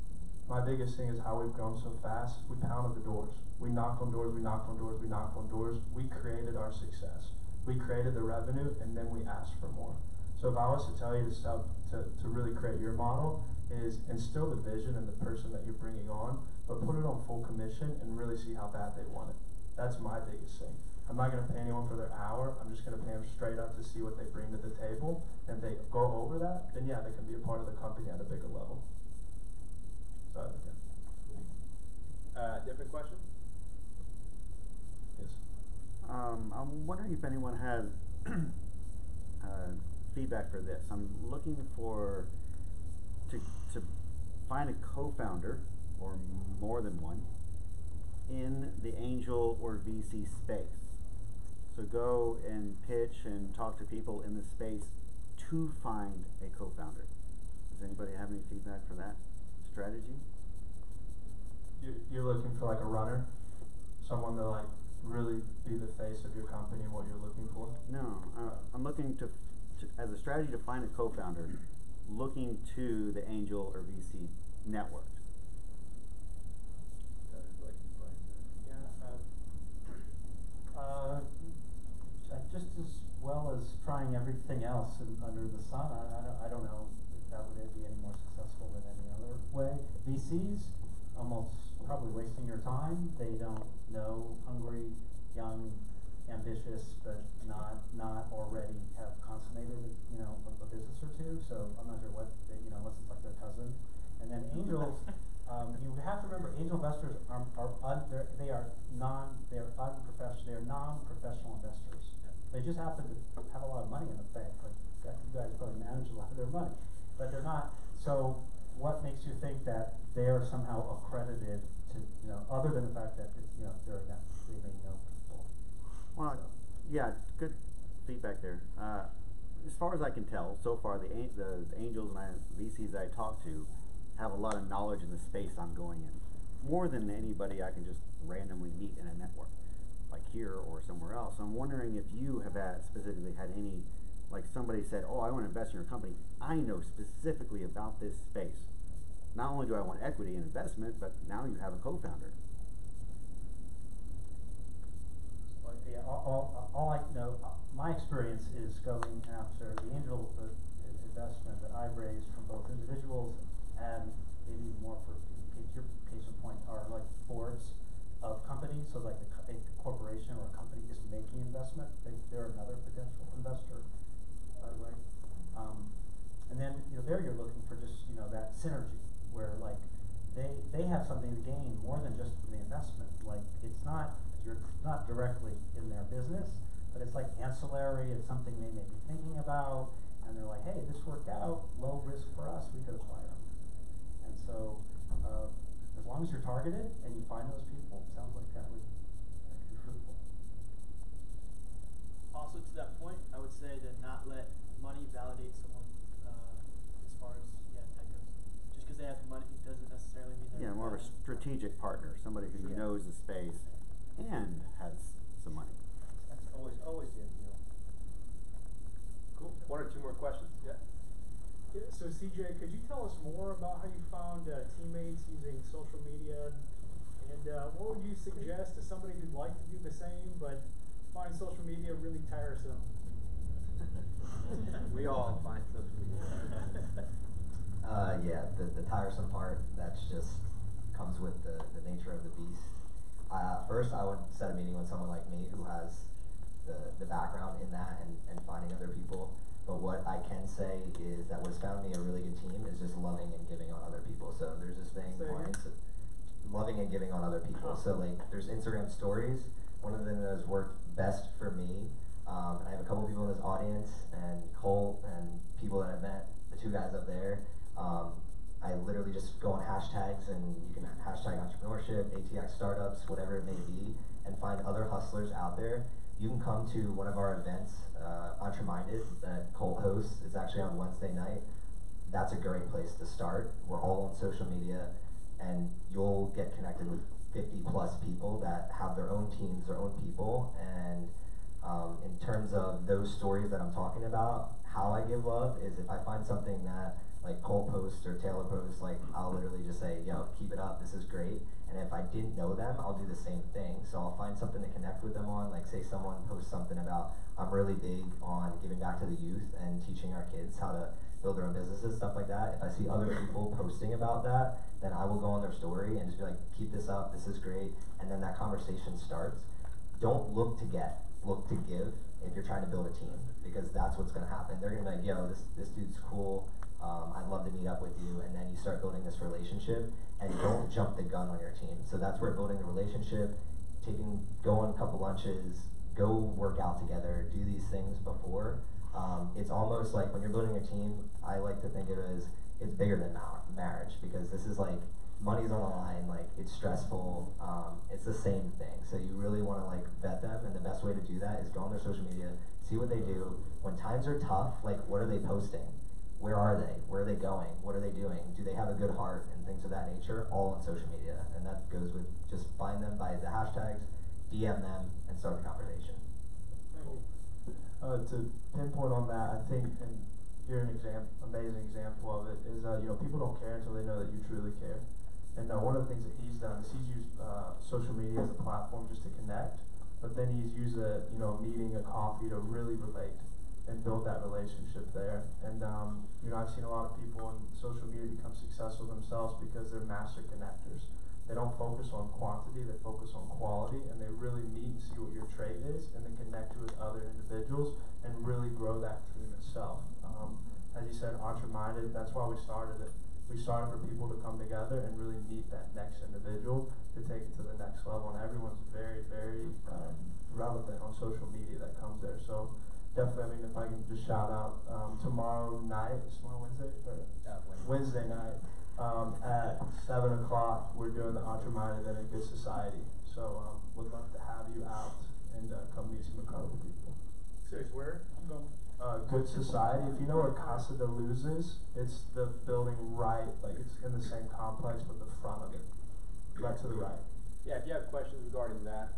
My biggest thing is how we've grown so fast. We pounded the doors. We knocked on doors, we knocked on doors, we knocked on doors. We created our success. We created the revenue, and then we asked for more. So if I was to tell you to really create your model, is instill the vision in the person that you're bringing on, but put it on full commission and really see how bad they want it. That's my biggest thing. I'm not going to pay anyone for their hour. I'm just going to pay them straight up to see what they bring to the table. And if they go over that, then yeah, they can be a part of the company at a bigger level. So, yeah. Different question? Yes. I'm wondering if anyone has feedback for this. I'm looking to find a co-founder or more than one in the angel or VC space. So go and pitch and talk to people in the space to find a co-founder. Does anybody have any feedback for that strategy? You're looking for like a runner? Someone to like really be the face of your company and what you're looking for? No, I'm looking to as a strategy to find a co-founder, looking to the angel or VC network. Just as well as trying everything else under the sun, I don't know if that would be any more successful than any other way. VCs, almost probably wasting your time. They don't know, hungry, young, ambitious, but not already have consummated, a business or two. So I'm not sure what, unless it's like their cousin. And then angels, you have to remember, angel investors are non-professional investors. They just happen to have a lot of money in the bank. Like you guys probably manage a lot of their money, but they're not. So what makes you think that they are somehow accredited to, other than the fact that they may know people? Well, yeah, good feedback there. as far as I can tell, so far the angels and VCs that I talk to have a lot of knowledge in the space I'm going in, more than anybody I can just randomly meet in a network, like here or somewhere else. So I'm wondering if you have specifically had any, like somebody said, oh, I want to invest in your company. I know specifically about this space. Not only do I want equity and investment, but now you have a co-founder. Well, yeah, all I know, my experience is going after the angel investment that I've raised from both individuals and maybe more for your case in point are like boards of companies. So like a corporation or a company is making investment, they're another potential investor, by the way. And then there you're looking for just that synergy where like they have something to gain more than just the investment. Like you're not directly in their business, but it's like ancillary. It's something they may be thinking about, and they're like, hey, this worked out, low risk for us, we could acquire them. And so as long as you're targeted and you find those people, it sounds like that would be fruitful. Also to that point, I would say to not let money validate someone as far as that goes. Just because they have money doesn't necessarily mean they're more of a strategic partner, somebody who knows the space and has some money. That's always the ideal. Cool. One or two more questions? Yeah. So CJ, could you tell us more about how you found teammates using social media, and what would you suggest to somebody who'd like to do the same but find social media really tiresome? We all find social media. The tiresome part, that's just comes with the nature of the beast. First, I would set a meeting with someone like me who has the background in that and finding other people. But what I can say is that what's found me a really good team is just loving and giving on other people. So there's this thing, loving and giving on other people. So like there's Instagram stories. One of them that has worked best for me, and I have a couple people in this audience, and Colt and people that I've met, the two guys up there. I literally just go on hashtags, and you can hashtag entrepreneurship, ATX startups, whatever it may be, and find other hustlers out there. You can come to one of our events, Entreminded, that Colt hosts. It's actually on Wednesday night. That's a great place to start. We're all on social media, and you'll get connected with 50 plus people that have their own teams, their own people. And in terms of those stories that I'm talking about, how I give love is if I find something that like Cole posts or Taylor posts, like I'll literally just say, yo, keep it up, this is great. And if I didn't know them, I'll do the same thing. So I'll find something to connect with them on, like say someone posts something about, I'm really big on giving back to the youth and teaching our kids how to build their own businesses, stuff like that. If I see other people posting about that, then I will go on their story and just be like, keep this up, this is great. And then that conversation starts. Don't look to get, look to give if you're trying to build a team, because that's what's gonna happen. They're gonna be like, yo, this dude's cool. I'd love to meet up with you, and then you start building this relationship, and don't jump the gun on your team. So that's where building the relationship, go on a couple lunches, go work out together, do these things before. It's almost like when you're building a team, I like to think of it as it's bigger than marriage, because this is like money's on the line, like it's stressful, it's the same thing. So you really want to like vet them, and the best way to do that is go on their social media, see what they do. When times are tough, like what are they posting? Where are they? Where are they going? What are they doing? Do they have a good heart and things of that nature? All on social media. And that goes with just find them by the hashtags, DM them, and start the conversation. To pinpoint on that, I think, and here an amazing example of it is, people don't care until they know that you truly care. And one of the things that he's done is he's used social media as a platform just to connect, but then he's used a meeting, a coffee to really relate and build that relationship there. And I've seen a lot of people on social media become successful themselves because they're master connectors. They don't focus on quantity, they focus on quality, and they really meet and see what your trait is, and then connect with other individuals and really grow that team itself. As you said, Entreminded, that's why we started it. We started for people to come together and really meet that next individual to take it to the next level, and everyone's very, very relevant on social media that comes there. So definitely, if I can just shout out, tomorrow night, is tomorrow Wednesday? Wednesday night, at 7 o'clock, we're doing the Entreminded at a Good Society. So would love to have you out and come meet some incredible people. Serious, where? I'm going. good society. If you know where Casa de Luz is, it's the building right, like it's in the same complex, but the front of it, right to the right. Yeah, if you have questions regarding that,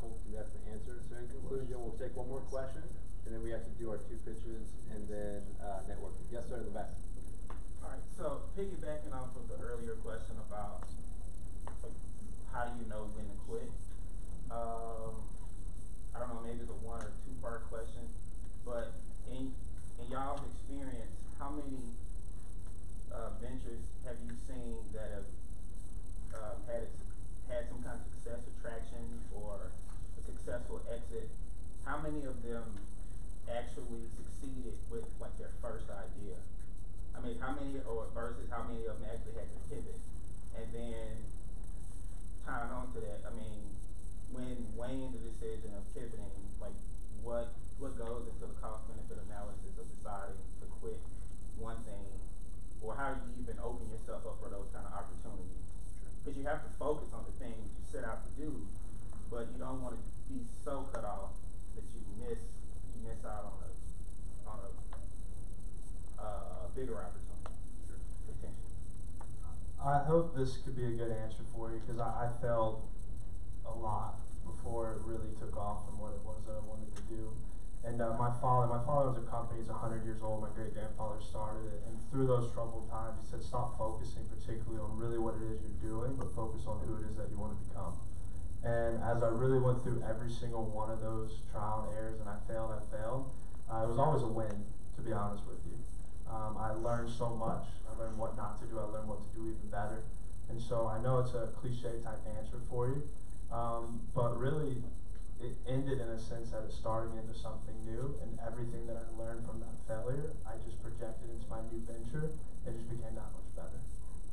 Colt can definitely answer. So in conclusion, we'll take one more question, and then we have to do our 2 pitches, and then networking. Yes, sir, in the back. All right, so piggybacking off of the earlier question about like, how do you know when to quit? I don't know, maybe it's a 1 or 2-part question, but in y'all's experience, how many ventures have you seen that have had some kind of success or traction or a successful exit? How many of them actually succeeded with like their first idea? I mean, how many, or versus how many of them actually had to pivot? And then tying on to that, I mean, when weighing the decision of pivoting, like what goes into the cost benefit analysis of deciding to quit one thing, or how do you even open yourself up for those kind of opportunities? Because you have to focus on the thing that you set out to do, but you don't want to be so cut off that you miss out on a bigger opportunity, potentially. I hope this could be a good answer for you, because I failed a lot before it really took off from what it was that I wanted to do. And my father owns a company. He's 100 years old. My great-grandfather started it, and through those troubled times, he said, stop focusing particularly on really what it is you're doing, but focus on who it is that you want to become. And as I really went through every single one of those trial and errors, and I failed, it was always a win, to be honest with you. I learned so much. I learned what not to do. I learned what to do even better. And so I know it's a cliche type answer for you, but really, it ended in a sense that it's starting into something new, and everything that I learned from that failure, I just projected into my new venture. It just became that much better.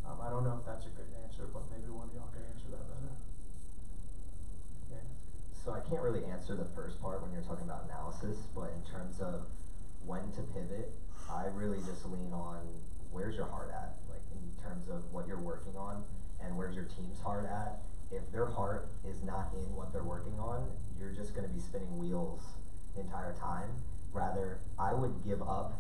I don't know if that's a great answer, but maybe one of y'all can answer that better. Yeah. So I can't really answer the first part when you're talking about analysis, but in terms of when to pivot, I really just lean on where's your heart at, like in terms of what you're working on, and where's your team's heart at. If their heart is not in what they're working on, you're just going to be spinning wheels the entire time. Rather, I would give up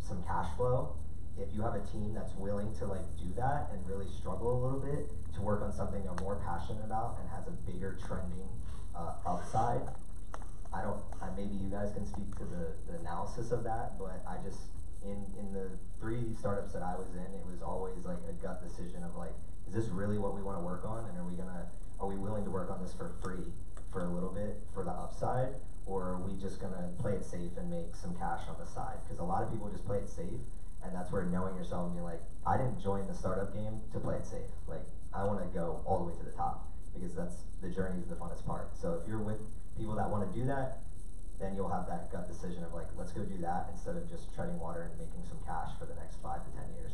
some cash flow if you have a team that's willing to like do that and really struggle a little bit to work on something they're more passionate about and has a bigger trending upside. Maybe you guys can speak to the analysis of that, but I just, in the 3 startups that I was in, it was always like a gut decision of like, is this really what we want to work on, and are we willing to work on this for free for a little bit for the upside, or are we just gonna play it safe and make some cash on the side? Because a lot of people just play it safe, and that's where knowing yourself and being like, I didn't join the startup game to play it safe. Like, I want to go all the way to the top, because that's the journey is the funnest part. So if you're with people that want to do that, then you'll have that gut decision of like, let's go do that instead of just treading water and making some cash for the next 5 to 10 years.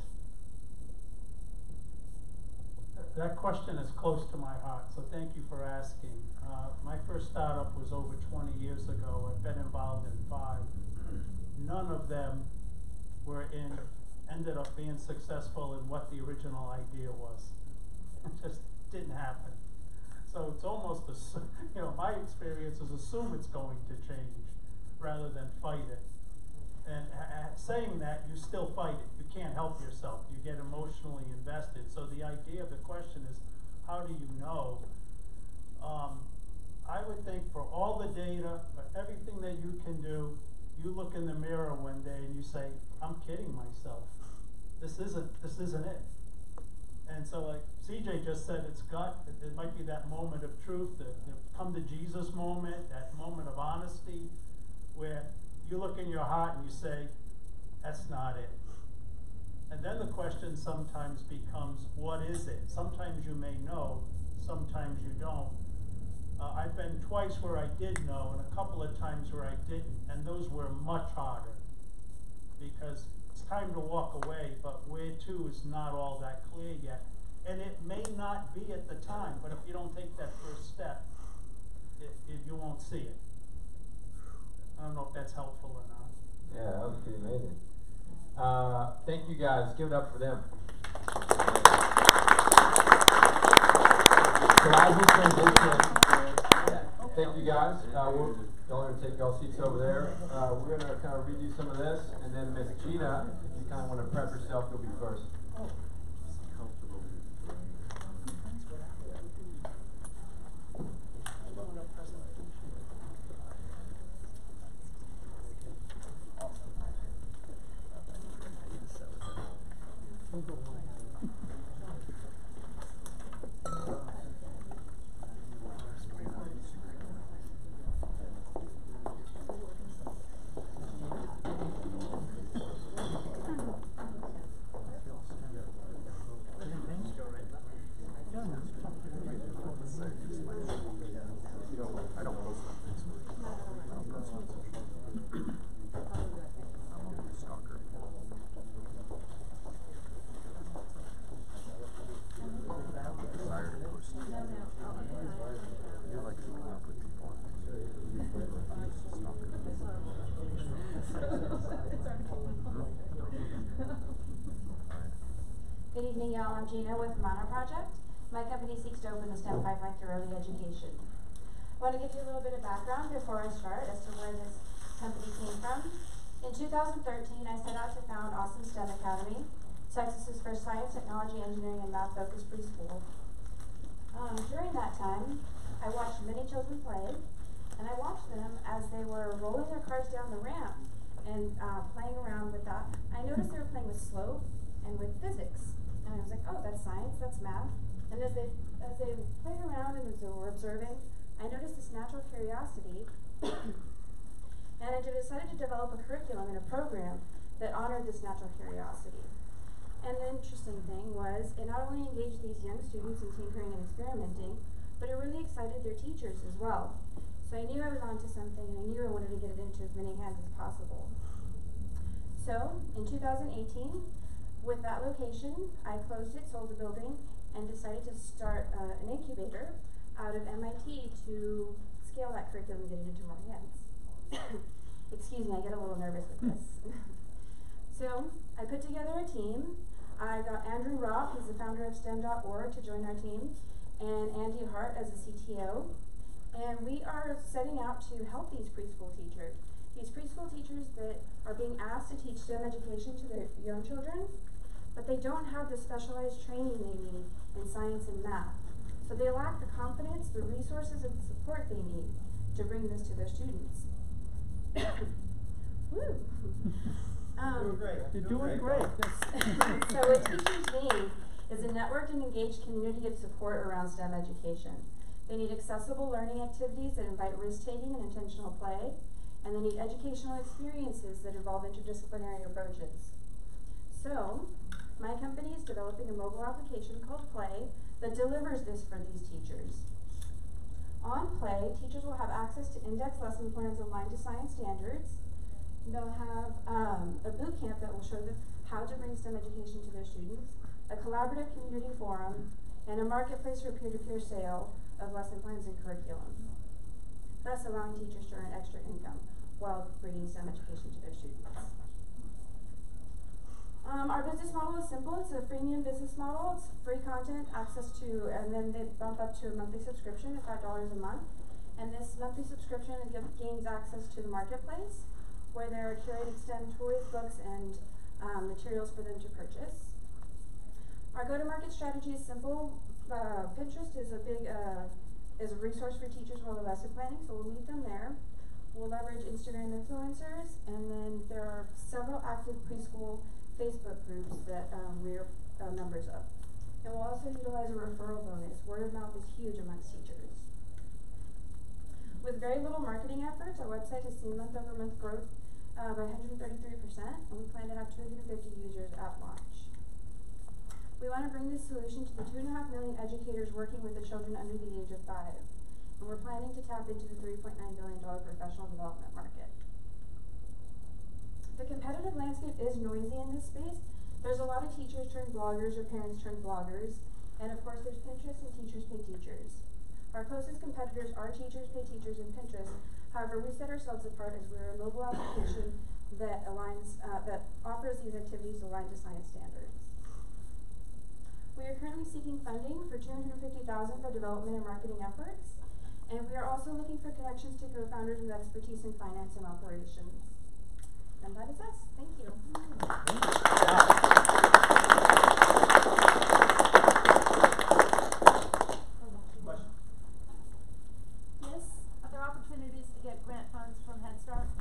That question is close to my heart, so thank you for asking. My first startup was over 20 years ago. I've been involved in 5. None of them ended up being successful in what the original idea was. It just didn't happen. So it's almost, my experience is assume it's going to change rather than fight it. And saying that, you still fight it. You can't help yourself. You get emotionally invested. So the idea of the question is, how do you know? I would think for all the data, for everything that you can do, you look in the mirror one day and you say, I'm kidding myself. This isn't it. And so like CJ just said, it's gut. It might be that moment of truth, the come to Jesus moment, that moment of honesty, where you look in your heart and you say, that's not it. And then the question sometimes becomes, what is it? Sometimes you may know, sometimes you don't. I've been twice where I did know, and a couple of times where I didn't, and those were much harder, because it's time to walk away, but where to is not all that clear yet. And it may not be at the time, but if you don't take that first step, you won't see it. I don't know if that's helpful or not. Yeah, that was pretty amazing. Thank you guys. Give it up for them. So as we transition, thank you guys. Y'all are gonna take y'all seats over there. We're gonna kind of redo some of this, and then Miss Gina, if you kind of want to prep yourself, you'll be first. Good evening, y'all. I'm Gina with Mana Project. My company seeks to open the STEM pipeline through early education. I want to give you a little bit of background before I start as to where this company came from. In 2013, I set out to found Awesome STEM Academy, Texas's first science, technology, engineering, and math-focused preschool. During that time, I watched many children play, and I watched them as they were rolling their cars down the ramp and playing around with that. I noticed they were playing with slope and with physics. And I was like, oh, that's science, that's math. And as they played around and as they were observing, I noticed this natural curiosity. And I decided to develop a curriculum and a program that honored this natural curiosity. And the interesting thing was, it not only engaged these young students in tinkering and experimenting, but it really excited their teachers as well. So I knew I was onto something, and I knew I wanted to get it into as many hands as possible. So, in 2018, with that location, I closed it, sold the building, and decided to start an incubator out of MIT to scale that curriculum and get it into more hands. Excuse me, I get a little nervous with this. So, I put together a team. I got Andrew Robb, who's the founder of STEM.org, to join our team, and Andy Hart as a CTO. And we are setting out to help these preschool teachers. These preschool teachers that are being asked to teach STEM education to their young children, but they don't have the specialized training they need in science and math. So they lack the confidence, the resources, and the support they need to bring this to their students. Woo! Doing great. You're doing great. So what teachers need is a networked and engaged community of support around STEM education. They need accessible learning activities that invite risk-taking and intentional play, and they need educational experiences that involve interdisciplinary approaches. So, my company is developing a mobile application called Play that delivers this for these teachers. On Play, teachers will have access to index lesson plans aligned to science standards. They'll have a boot camp that will show them how to bring STEM education to their students, a collaborative community forum, and a marketplace for peer-to-peer sale of lesson plans and curriculum, thus allowing teachers to earn extra income while bringing STEM education to their students. Our business model is simple. It's a freemium business model. It's free content, access to, and then they bump up to a monthly subscription at $5 a month. And this monthly subscription gains access to the marketplace, where there are curated STEM toys, books, and materials for them to purchase. Our go-to-market strategy is simple. Pinterest is a resource for teachers while they're lesson planning, so we'll meet them there. We'll leverage Instagram influencers, and then there are several active preschool Facebook groups that we're members of. And we'll also utilize a referral bonus. Word of mouth is huge amongst teachers. With very little marketing efforts, our website has seen month-over-month growth by 133%, and we plan to have 250 users at launch. We want to bring this solution to the 2.5 million educators working with the children under the age of 5, and we're planning to tap into the $3.9 billion professional development market. The competitive landscape is noisy in this space. There's a lot of teachers turned bloggers or parents turned bloggers, and of course there's Pinterest and Teachers Pay Teachers. Our closest competitors are Teachers Pay Teachers and Pinterest. However, we set ourselves apart as we're a mobile application that aligns, that offers these activities aligned to science standards. We are currently seeking funding for $250,000 for development and marketing efforts, And we are also looking for connections to co-founders with expertise in finance and operations. And that is us. Thank you. Question? Yes, are there opportunities to get grant funds from Head Start?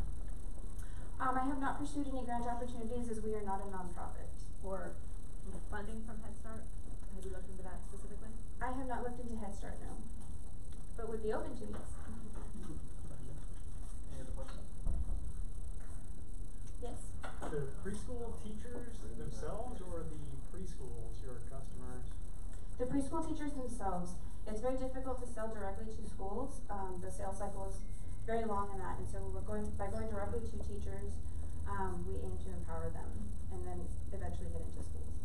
I have not pursued any grant opportunities as we are not a nonprofit. Or funding from Head Start? Have you looked into that specifically? I have not looked into Head Start, no. But would be open to, yes. Any other questions? Yes. The preschool teachers themselves or the preschools, your customers? The preschool teachers themselves. It's very difficult to sell directly to schools. The sales cycle is very long in that, and so by going directly to teachers, we aim to empower them and then eventually get into schools.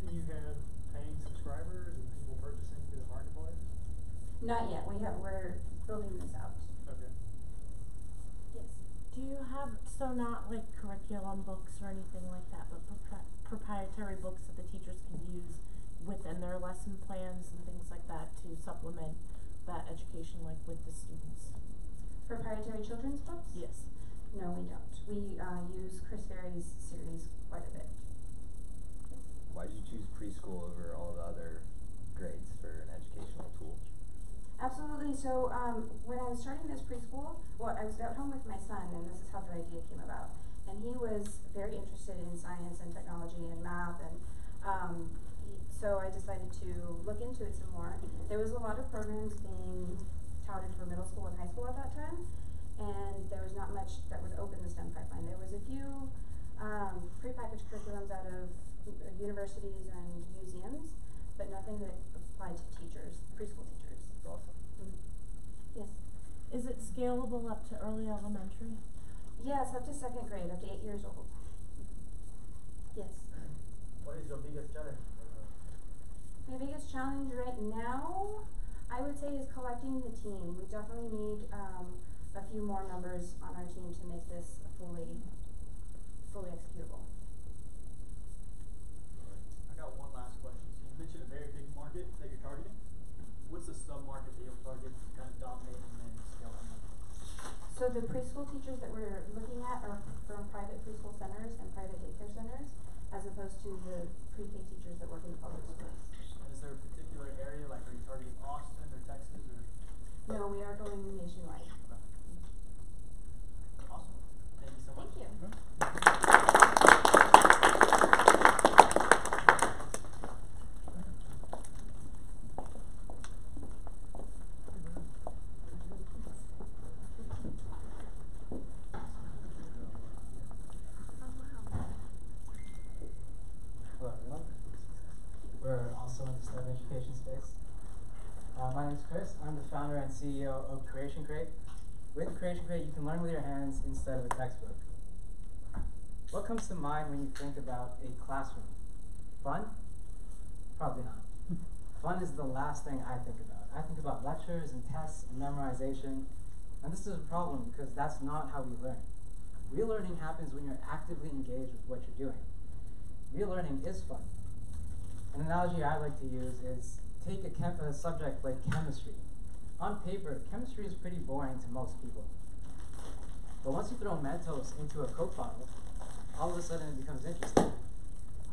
And you have paying subscribers and people purchasing through the marketplace? Not yet. We're building this out. Okay. Yes. Do you have, so not like curriculum books or anything like that, but proprietary books that the teachers can use within their lesson plans and things like that to supplement that education, like with the students? Proprietary children's books? Yes. No, we don't. We use Chris Ferry's series quite a bit. Why did you choose preschool over all the other grades for an educational tool? Absolutely. So when I was starting this preschool, well, I was at home with my son, and this is how the idea came about. And he was very interested in science and technology and math, and so I decided to look into it some more. There was a lot of programs being touted for middle school and high school at that time, and there was not much that would open the STEM pipeline. There was a few prepackaged curriculums out of universities and museums, but nothing that applied to teachers, preschool teachers. That's awesome. Yes. Is it scalable up to early elementary? Yes, up to 2nd grade, up to 8 years old. Yes. What is your biggest challenge? My biggest challenge right now, I would say, is collecting the team. We definitely need a few more members on our team to make this fully executable. I got one last question. So you mentioned a very big market that you're targeting. What's the sub-market that you'll target to kind of dominate and then scale from there? So the preschool teachers that we're looking at are from private preschool centers and private daycare centers, as opposed to the pre-K teachers that work in the public schools. And is there a particular area, like are you targeting Austin or Texas or? No, we are going nationwide. Awesome. Thank you so much. Thank you. Hello everyone. We're also in the STEM education space. My name is Chris. I'm the founder and CEO of Creation Crate. With Creation Crate, you can learn with your hands instead of a textbook. What comes to mind when you think about a classroom? Fun? Probably not. Fun is the last thing I think about. I think about lectures and tests and memorization. And this is a problem because that's not how we learn. Real learning happens when you're actively engaged with what you're doing. Real learning is fun. An analogy I like to use is take a subject like chemistry. On paper, chemistry is pretty boring to most people. But once you throw Mentos into a Coke bottle, all of a sudden it becomes interesting.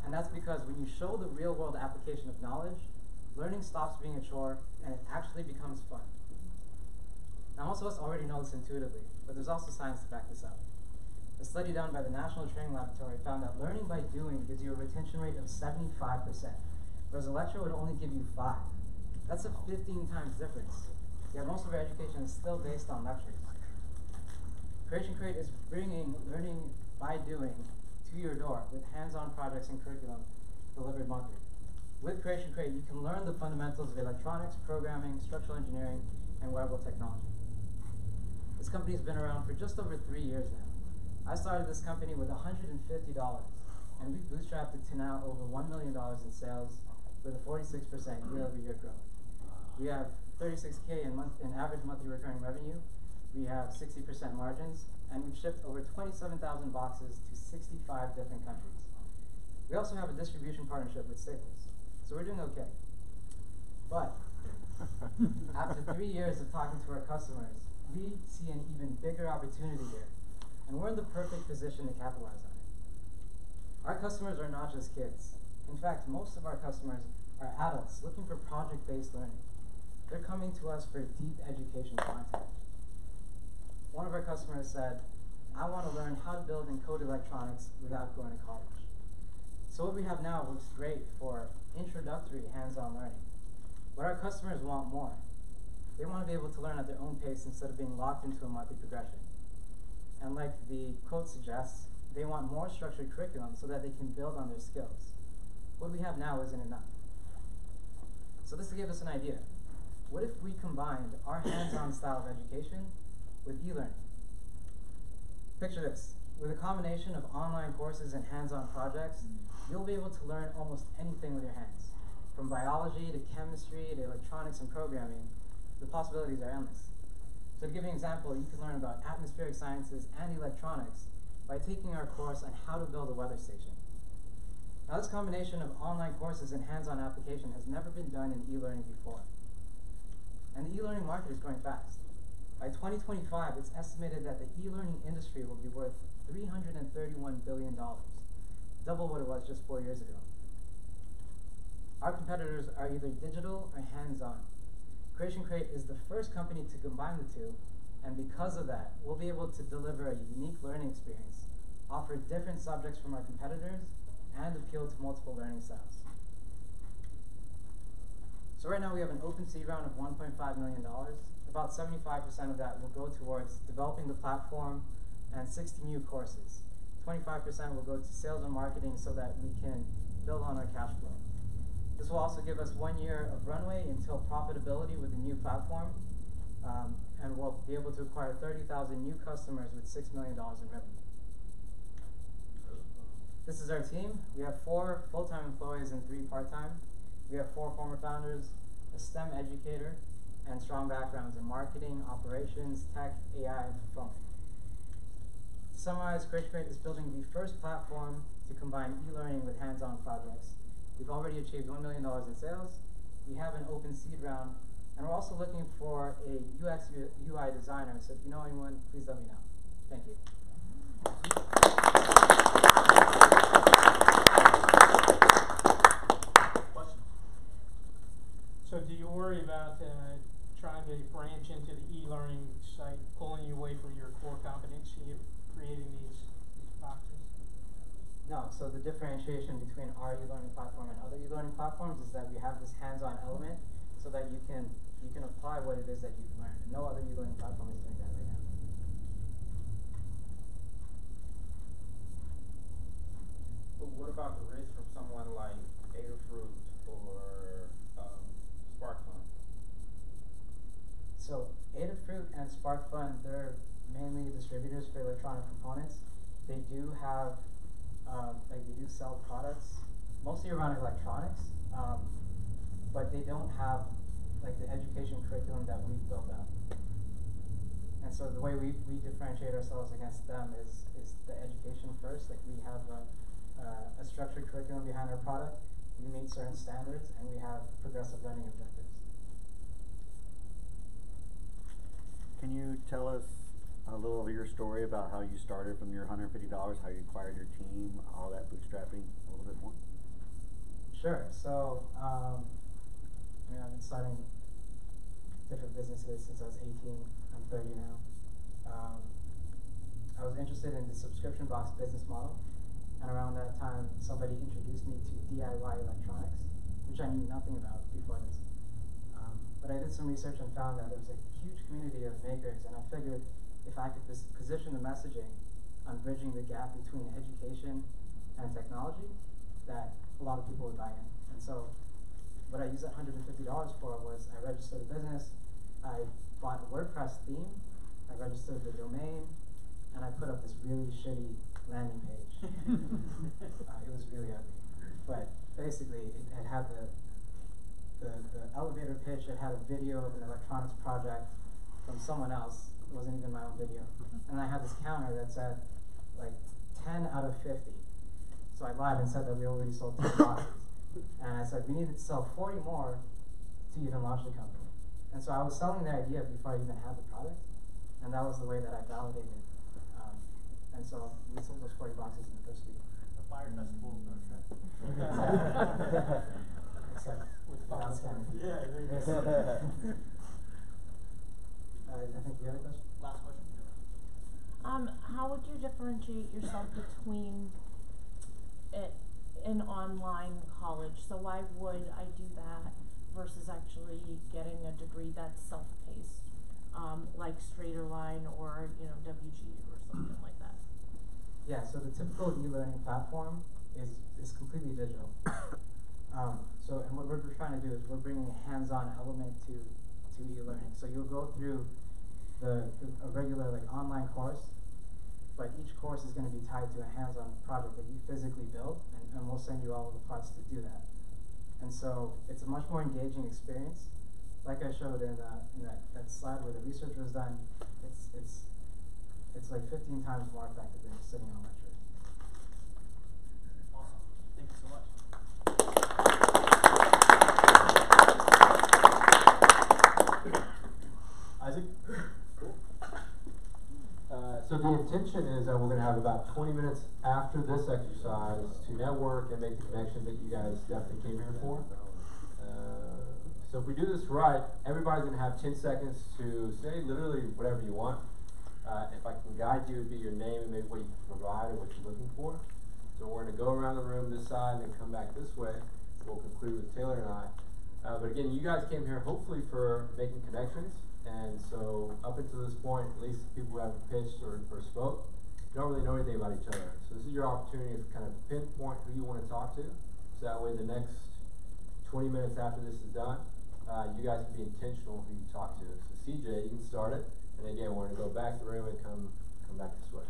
And that's because when you show the real world application of knowledge, learning stops being a chore and it actually becomes fun. Now most of us already know this intuitively, but there's also science to back this up. A study done by the National Training Laboratory found that learning by doing gives you a retention rate of 75%, whereas a lecture would only give you 5. That's a 15 times difference. Yet most of our education is still based on lectures. Creation Crate is bringing learning by doing to your door with hands-on projects and curriculum delivered monthly. With Creation Crate, you can learn the fundamentals of electronics, programming, structural engineering, and wearable technology. This company has been around for just over 3 years now. I started this company with $150, and we've bootstrapped it to now over $1 million in sales with a 46% year-over-year growth. We have $36K in average monthly recurring revenue. We have 60% margins, and we've shipped over 27,000 boxes to 65 different countries. We also have a distribution partnership with Staples, so we're doing okay. But After 3 years of talking to our customers, we see an even bigger opportunity here, and we're in the perfect position to capitalize on it. Our customers are not just kids. In fact, most of our customers are adults looking for project-based learning. They're coming to us for deep education content. One of our customers said, I want to learn how to build and code electronics without going to college. So what we have now works great for introductory hands-on learning. But our customers want more. They want to be able to learn at their own pace instead of being locked into a monthly progression. And like the quote suggests, they want more structured curriculum so that they can build on their skills. What we have now isn't enough. So this gave us an idea. What if we combined our hands-on style of education with e-learning? Picture this. With a combination of online courses and hands-on projects, you'll be able to learn almost anything with your hands. From biology to chemistry to electronics and programming, the possibilities are endless. So to give you an example, you can learn about atmospheric sciences and electronics by taking our course on how to build a weather station. Now this combination of online courses and hands-on application has never been done in e-learning before. And the e-learning market is growing fast. By 2025, it's estimated that the e-learning industry will be worth $331 billion, double what it was just 4 years ago. Our competitors are either digital or hands-on. Creation Crate is the first company to combine the two, and because of that, we'll be able to deliver a unique learning experience, offer different subjects from our competitors, and appeal to multiple learning styles. So right now we have an open seed round of $1.5 million. About 75% of that will go towards developing the platform and 60 new courses. 25% will go to sales and marketing so that we can build on our cash flow. This will also give us 1 year of runway until profitability with the new platform, and we'll be able to acquire 30,000 new customers with $6 million in revenue. This is our team. We have 4 full-time employees and 3 part-time. We have 4 former founders, a STEM educator, and strong backgrounds in marketing, operations, tech, AI, and fulfillment. To summarize, Creation Crate is building the first platform to combine e-learning with hands-on projects. We've already achieved $1 million in sales. We have an open seed round, and we're also looking for a UX UI designer. So if you know anyone, please let me know. Thank you. So do you worry about trying to branch into the e-learning site, pulling you away from your core competency of creating these boxes? No, so the differentiation between our e-learning platform and other e-learning platforms is that we have this hands-on element so that you can apply what it is that you've learned. No other e-learning platform is doing that right now. But what about the risk from someone like Adafruit or SparkFun? So Adafruit and SparkFun, they're mainly distributors for electronic components. They do have, they do sell products, mostly around electronics, but they don't have like the education curriculum that we've built out. And so the way we differentiate ourselves against them is the education first. Like we have a structured curriculum behind our product. We meet certain standards, and we have progressive learning objectives. Can you tell us a little of your story about how you started from your $150, how you acquired your team, all that bootstrapping, a little bit more? Sure. So, I've been starting different businesses since I was 18. I'm 30 now. I was interested in the subscription box business model. And around that time, somebody introduced me to DIY electronics, which I knew nothing about before this. But I did some research and found that there was a huge community of makers, and I figured if I could position the messaging on bridging the gap between education and technology, that a lot of people would buy in. And so what I used that $150 for was I registered a business, I bought a WordPress theme, I registered the domain, and I put up this really shitty landing page. It was really ugly. But basically, it had the elevator pitch, it had a video of an electronics project from someone else. It wasn't even my own video. And I had this counter that said, like, 10 out of 50. So I lied and said that we already sold 10 boxes. And I said, we needed to sell 40 more to even launch the company. And so I was selling the idea before I even had the product, and that was the way that I validated. And so we sold those 40 boxes in the first week. The fire festival approach, right? Except with fire scanning. Yeah, there you go. I think you had a question? Last question. How would you differentiate yourself between an online college? So why would I do that versus actually getting a degree that's self-paced, like Straighterline or WGU or something like that? Yeah, so the typical e-learning platform is completely digital. And what we're trying to do is we're bringing a hands-on element to e-learning. So you'll go through a regular online course, but each course is going to be tied to a hands-on project that you physically build, and we'll send you all of the parts to do that. And so it's a much more engaging experience. Like I showed in that slide where the research was done, it's like 15 times more effective than just sitting on a lecture. Awesome. Thank you so much. Isaac? So the intention is that we're going to have about 20 minutes after this exercise to network and make the connection that you guys definitely came here for. So if we do this right, everybody's going to have 10 seconds to say literally whatever you want. If I can guide you, it would be your name and maybe what you can provide or what you're looking for. So we're going to go around the room this side and then come back this way. We'll conclude with Taylor and I. But again, you guys came here hopefully for making connections. And so up until this point, at least people who haven't pitched or spoke, don't really know anything about each other. So this is your opportunity to kind of pinpoint who you want to talk to. So that way the next 20 minutes after this is done, you guys can be intentional who you talk to. So CJ, you can start it. And again, we're going to go back to the room and come back this way.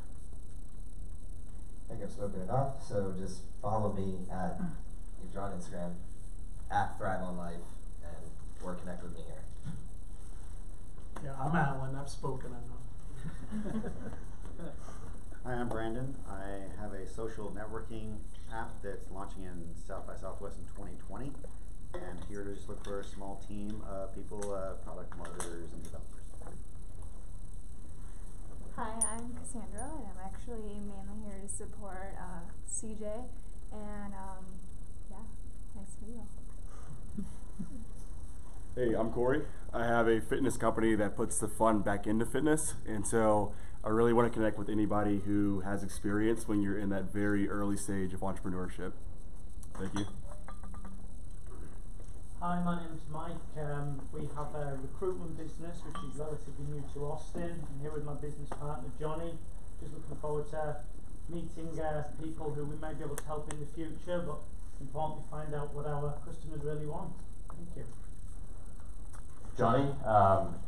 I think I've spoken enough, so just follow me if you're on Instagram, @ThriveOnLife, or connect with me here. Yeah, I'm Alan. I've spoken enough. Hi, I'm Brandon. I have a social networking app that's launching in South by Southwest in 2020. And here to just look for a small team of people, product marketers and developers. Hi, I'm Cassandra, and I'm actually mainly here to support CJ. And yeah, nice to meet you all. Hey, I'm Corey. I have a fitness company that puts the fun back into fitness, and so I really want to connect with anybody who has experience when you're in that very early stage of entrepreneurship. Thank you. Hi, my name is Mike. We have a recruitment business which is relatively new to Austin. I'm here with my business partner Johnny. Just looking forward to meeting people who we may be able to help in the future, but importantly find out what our customers really want. Thank you. Johnny,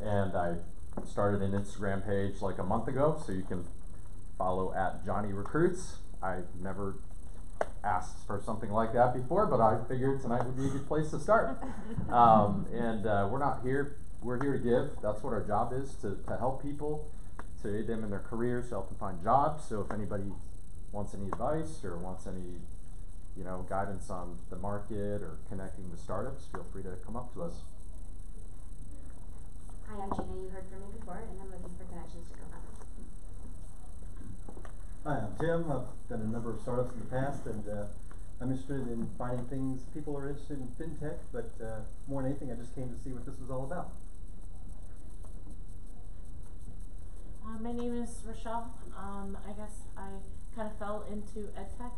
and I started an Instagram page like a month ago, so you can follow @JohnnyRecruits. I've never asked for something like that before, but I figured tonight would be a good place to start. We're here to give. That's what our job is, to help people, to aid them in their careers, to help them find jobs. So if anybody wants any advice or wants any guidance on the market or connecting with startups, feel free to come up to us. Hi, I'm Gina. You heard from me before, and I'm looking for connections to CoFounder. Hi, I'm Tim. I've done a number of startups in the past, and I'm interested in finding things. People are interested in fintech, but more than anything, I just came to see what this was all about. My name is Rochelle. I guess I kind of fell into EdTech.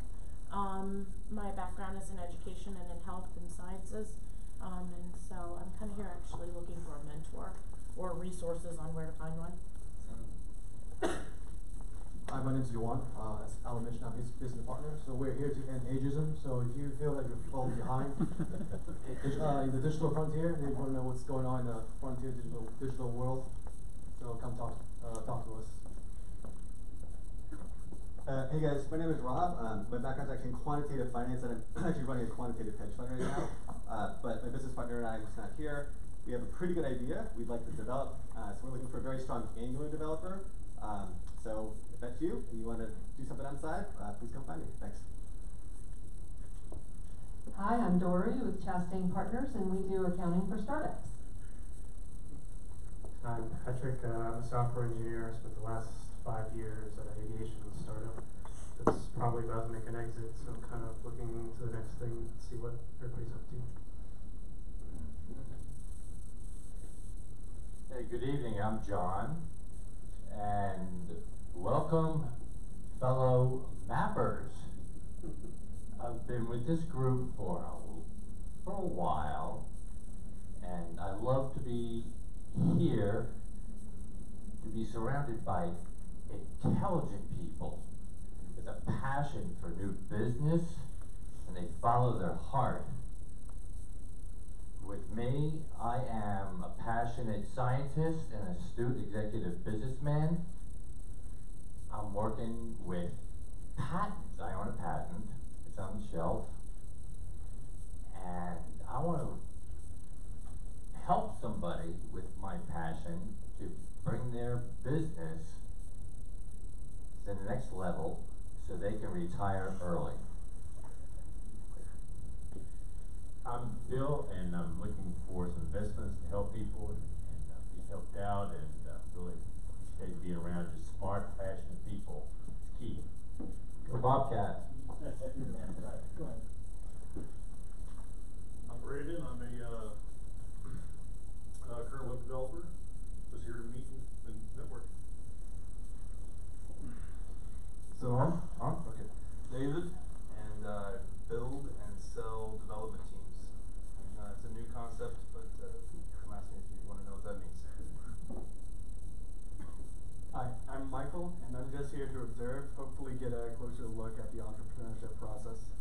My background is in education and in health and sciences, and so I'm kind of here actually looking for a mentor or resources on where to find one. Hi, my name is Yuan. As Alan mentioned, I'm his business partner. So we're here to end ageism. So if you feel that you're falling behind in the digital frontier, and you want to know what's going on in the frontier digital world, so come talk to us. Hey guys, my name is Rob. My background's actually in quantitative finance, and I'm actually running a quantitative hedge fund right now. But my business partner and I was not here. We have a pretty good idea we'd like to develop. So we're looking for a very strong Angular developer. So if that's you and you want to do something on the side, please come find me. Thanks. Hi, I'm Dory with Chastain Partners, and we do accounting for startups. I'm Patrick. I'm a software engineer. I spent the last 5 years at an aviation startup that's probably about to make an exit, so I'm kind of looking to the next thing, see what everybody's up to. Hey, good evening. I'm John, and welcome, fellow mappers. I've been with this group for a while, and I love to be here, to be surrounded by intelligent people with a passion for new business, and they follow their heart. With me, I am a passionate scientist and astute executive businessman. I'm working with patents. I own a patent. It's on the shelf. And I want to help somebody with my passion to bring their business to the next level so they can retire early. I'm Bill, and I'm looking for some investments to help people and be helped out, and really appreciate being around just smart, passionate people. Key. Go Bobcats. I'm Brandon. I'm a current web developer. Just here to meet and network. So okay. David, and build and sell development teams. It's a new concept, but come ask me if you want to know what that means. Hi, I'm Michael, and I'm just here to observe, hopefully get a closer look at the entrepreneurship process.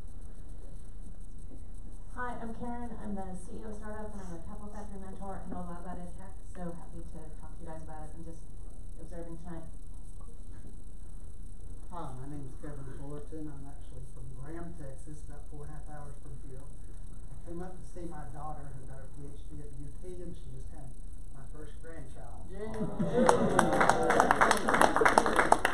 Hi, I'm Karen. I'm the CEO of Startup, and I'm a Capital Factory mentor and know a lot about ed tech. So happy to talk to you guys about it. I'm just observing tonight. Hi, my name is Kevin Fullerton. I'm actually from Graham, Texas, about 4.5 hours from here. I came up to see my daughter who got her PhD at UT, and she just had my first grandchild. Yay!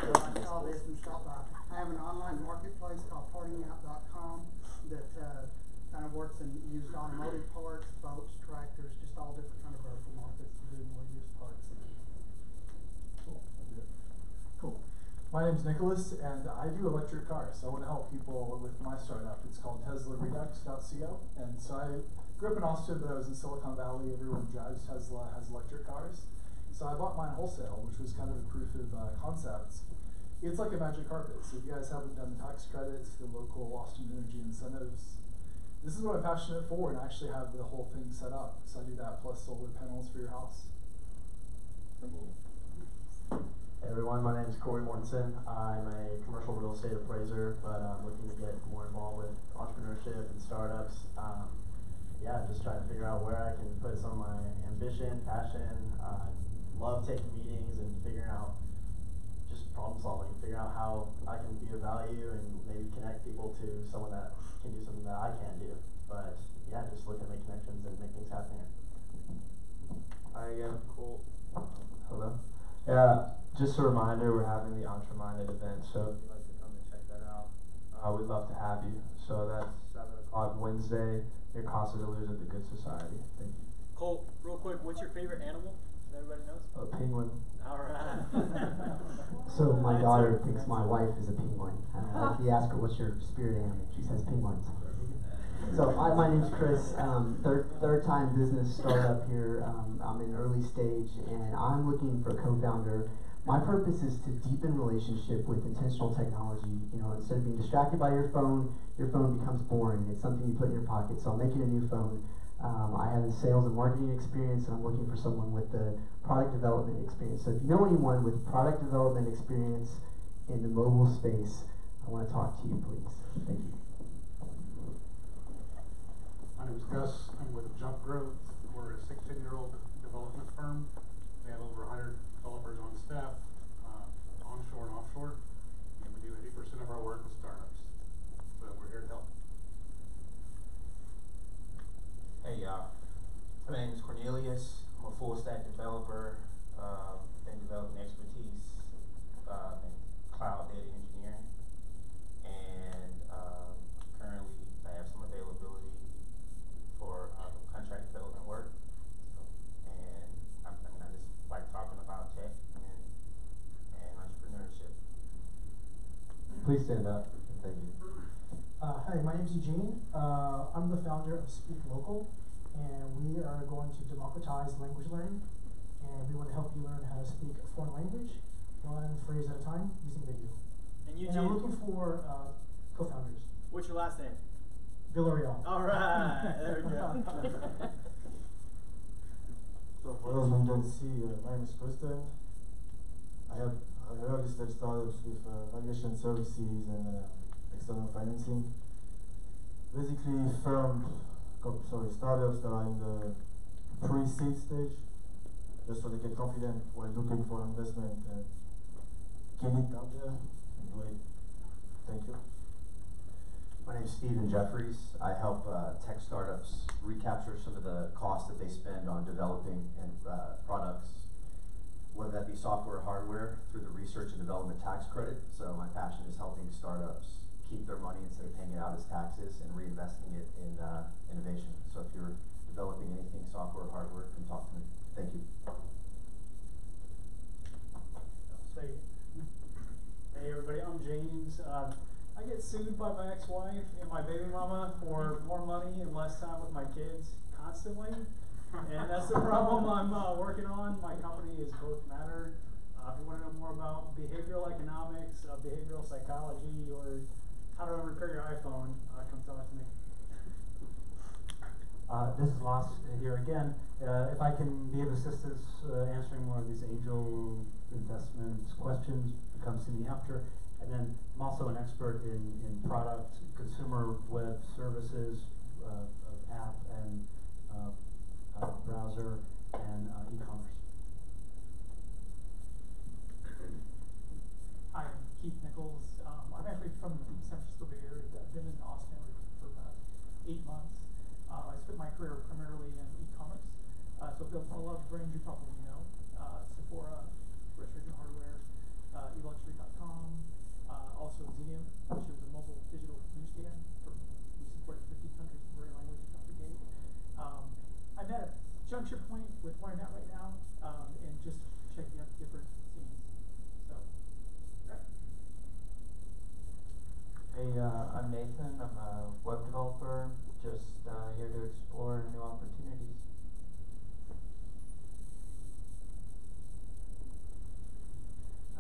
So I saw this and stopped by. I have an online marketplace called partyingout.com that kind of works in used automotive parts, boats, tractors, just all different kind of vertical markets to do more used parts. Cool. My name's Nicholas, and I do electric cars. So I want to help people with my startup. It's called TeslaRedux.co. And so I grew up in Austin, but I was in Silicon Valley. Everyone drives Tesla, has electric cars. So I bought mine wholesale, which was kind of a proof of concept. It's like a magic carpet. So if you guys haven't done the tax credits, the local Austin energy incentives, this is what I'm passionate for, and I actually have the whole thing set up. So I do that plus solar panels for your house. Hey everyone, my name is Corey Mortensen. I'm a commercial real estate appraiser, but I'm looking to get more involved with entrepreneurship and startups. Yeah, just trying to figure out where I can put some of my ambition, passion. Love taking meetings and figuring out just problem solving, figuring out how I can be of value and maybe connect people to someone that can do something that I can't do. But yeah, just looking to make connections and make things happen here. Hi again, cool. Hello. Yeah, just a reminder, we're having the Entreminded event, so if you'd like to come and check that out, we'd love to have you. So that's 7 o'clock Wednesday, near Casa de Luz at the Good Society. Thank you. Cole, real quick, what's your favorite animal that everybody knows? A penguin. Alright. So my daughter thinks my wife is a penguin. If you ask her, what's your spirit animal? She says penguins. So my name's Chris, third time business startup here. I'm in early stage, and I'm looking for a co-founder. My purpose is to deepen relationship with intentional technology. You know, instead of being distracted by your phone becomes boring. It's something you put in your pocket. So I'm making a new phone. I have a sales and marketing experience, and I'm looking for someone with the product development experience. So if you know anyone with product development experience in the mobile space, I want to talk to you, please. Thank you. My name is Gus. I'm with Jump Growth. We're a 16-year-old development firm. We have over 100 developers on staff, onshore and offshore, and we do 80% of our work with startups. So we're here to help. Hey y'all, my name is Cornelius. I'm a full stack developer, been developing expertise in cloud data engineering, and currently I have some availability for contract development work. And I just like please stand up. Thank you. Hi, my name's Eugene. I'm the founder of Speak Local, and we are going to democratize language learning, and we want to help you learn how to speak a foreign language, one phrase at a time, using video. And Eugene, I'm looking for co-founders. what's your last name? Villarreal. All right, there we go. So for those who don't see, my name is Kristen. I have early stage startups with valuation services and external financing. Basically, startups that are in the pre-seed stage, just so they get confident while looking for investment and get it out there and do it. Thank you. My name is Stephen Jeffries. I help tech startups recapture some of the costs that they spend on developing and products, whether that be software or hardware, through the research and development tax credit. So my passion is helping startups keep their money instead of paying it out as taxes and reinvesting it in innovation. So if you're developing anything software or hardware, come talk to me. Thank you. Hey everybody, I'm James. I get sued by my ex-wife and my baby mama for more money and less time with my kids constantly. And that's the problem I'm working on. My company is Both Matter. If you want to know more about behavioral economics, behavioral psychology, or how to repair your iPhone, come talk to me. This is Lost here again. If I can be of assistance answering more of these angel investment questions, come see me after. And then I'm also an expert in product, consumer web services, app and browser and e-commerce. Hi, I'm Keith Nichols. I'm actually from the San Francisco Bay Area. I've been in Austin for about 8 months. I spent my career primarily in e-commerce. So built a lot of brands you probably know. Sephora, Restoration Hardware, eluxury.com, also Xenium, which is a mobile digital newsstand. We support 50 countries in every language out the gate. I'm at a juncture point with where I'm at right now, and just checking out different scenes. So, okay. Hey, I'm Nathan. I'm a web developer, just here to explore new opportunities.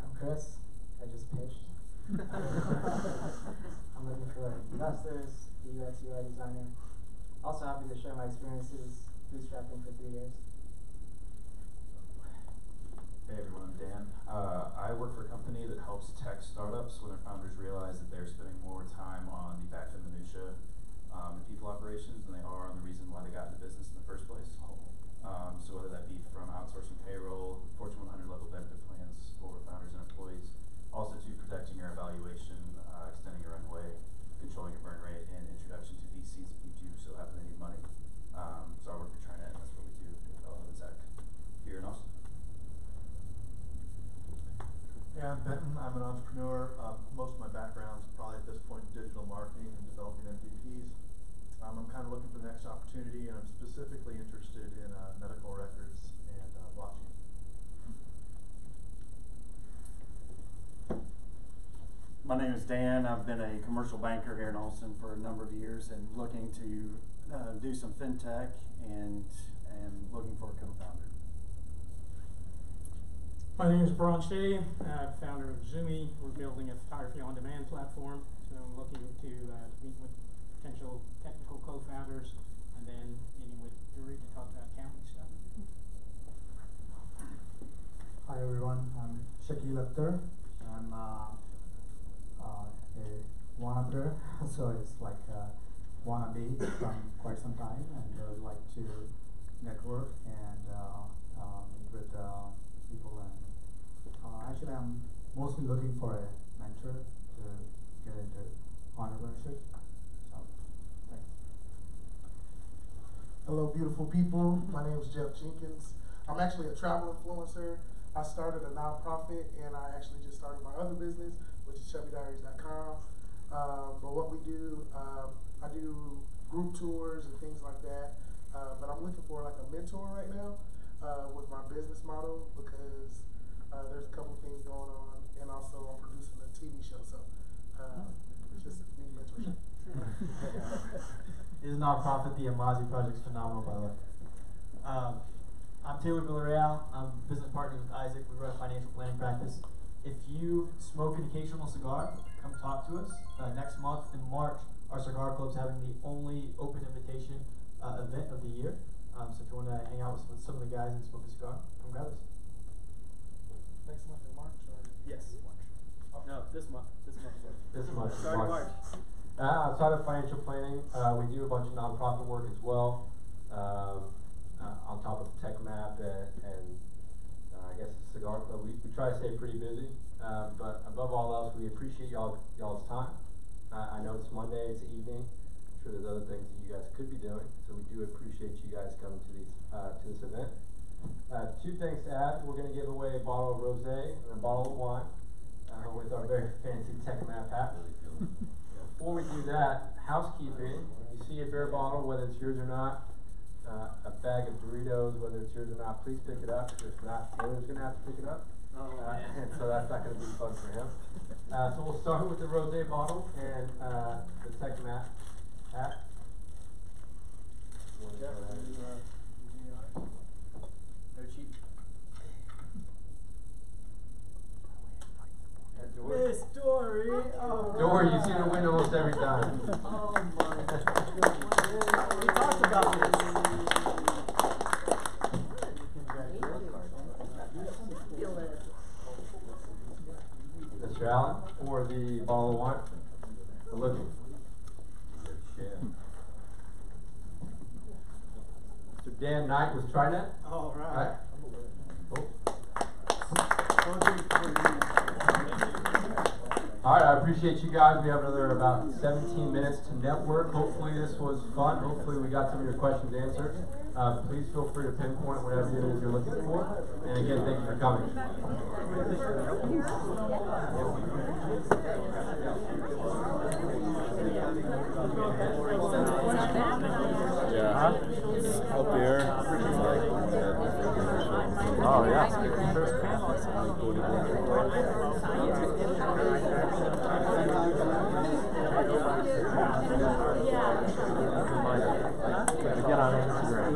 I'm Chris. I just pitched. I'm looking for investors, UX UI designer. Also happy to share my experiences bootstrapping for 3 years. Hey everyone, I'm Dan. I work for a company that helps tech startups when their founders realize that they're spending more time on the back-end minutia and people operations than they are on the reason why they got into business in the first place. So whether that be from outsourcing payroll, Fortune 100 level benefit plans for founders and employees, also to protecting your evaluation, extending your runway, controlling your burn rate, and introduction to VCs if you do so happen to need money. So I work for TriNet, and that's what we do with all of the tech here in Austin. Yeah, I'm Benton. I'm an entrepreneur. Most of my background is probably at this point in digital marketing and developing MVPs. I'm kind of looking for the next opportunity, and I'm specifically interested in medical records and blockchain. My name is Dan. I've been a commercial banker here in Austin for a number of years and looking to do some fintech and looking for a co-founder. My name is Brian Shea, founder of Zoomy. We're building a photography on-demand platform. So I'm looking to meet with potential technical co-founders and then meeting with Yuri to talk about accounting stuff. Hi everyone, I'm Shaquille Akhtar. I'm a wannabe, so it's like wannabe from quite some time, and would like to network and meet with people. And actually, I'm mostly looking for a mentor to get into entrepreneurship. So, thanks. Hello, beautiful people. My name is Jeff Jenkins. I'm actually a travel influencer. I started a nonprofit, and I actually just started my other business, which is ChubbyDiaries.com. But what we do, I do group tours and things like that. But I'm looking for like a mentor right now with my business model, because there's a couple things going on, and also I'm producing a TV show. So just need mentorship. His nonprofit, the Amazi Project, is phenomenal, by the way. I'm Taylor Villarreal. I'm business partner with Isaac. We run a financial planning practice. If you smoke an occasional cigar, come talk to us. Next month in March, our cigar club's having the only open invitation event of the year. So if you want to hang out with some of the guys and smoke a cigar, come grab us. Next month in March, or? Yes. March. Oh. No, this month. This month. This month, Sorry, March. Outside of financial planning, we do a bunch of nonprofit work as well. On top of Tech Map and I guess the Cigar Club, we try to stay pretty busy. But above all else, we appreciate y'all's time. I know it's Monday, it's evening. I'm sure there's other things that you guys could be doing, so we do appreciate you guys coming to this event. Two things to add: we're going to give away a bottle of rosé and a bottle of wine with our very fancy Tech Map hat. Before we do that, housekeeping. You see a beer bottle, whether it's yours or not, a bag of Doritos, whether it's yours or not, please pick it up. If not, Taylor's going to have to pick it up. And so that's not going to be fun for him. So we'll start with the rosé bottle and the Tech Map hat. No cheat. Miss Dory! Oh, Dory, you seem to win almost every time. Oh my goodness. We talked about this. Mr. Allen, for the bottle of wine. Olivia. So Dan Knight with Trinet. All right. Cool. All right, I appreciate you guys. We have another about 17 minutes to network. Hopefully this was fun. Hopefully we got some of your questions answered. Please feel free to pinpoint whatever it is you're looking for. And again, thank you for coming. Yeah. Up here. Oh, yeah. Get on Instagram.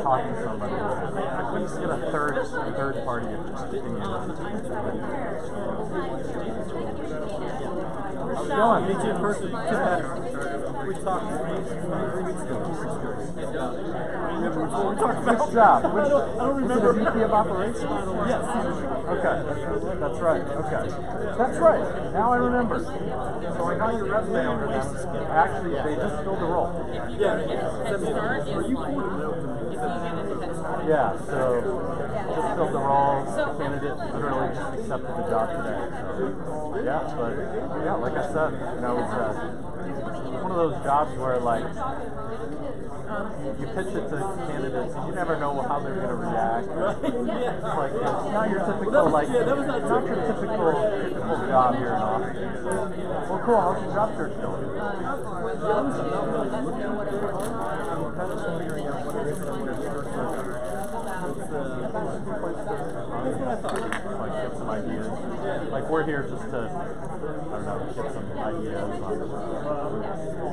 Talking to somebody. I couldn't get a third party opinion. How's it going? Meet you in person. We talked 3 weeks ago. We talked about which job? I don't remember. Was it a VP of operations? Yes. Okay. That's right. Okay. That's right. Now I remember. So I got your resume over them. Actually, they just filled the role. Yeah, so just filled the role. Candidate literally just accepted the job today. So, yeah, but yeah, like I said, you know, it's one of those jobs where like you pitch it to candidates and you never know how they're going to react. It's like it's not your typical like not your typical job here in Austin. Well, cool. How's your job search going? Like get some ideas. Like we're here just to, I don't know, get some ideas on, I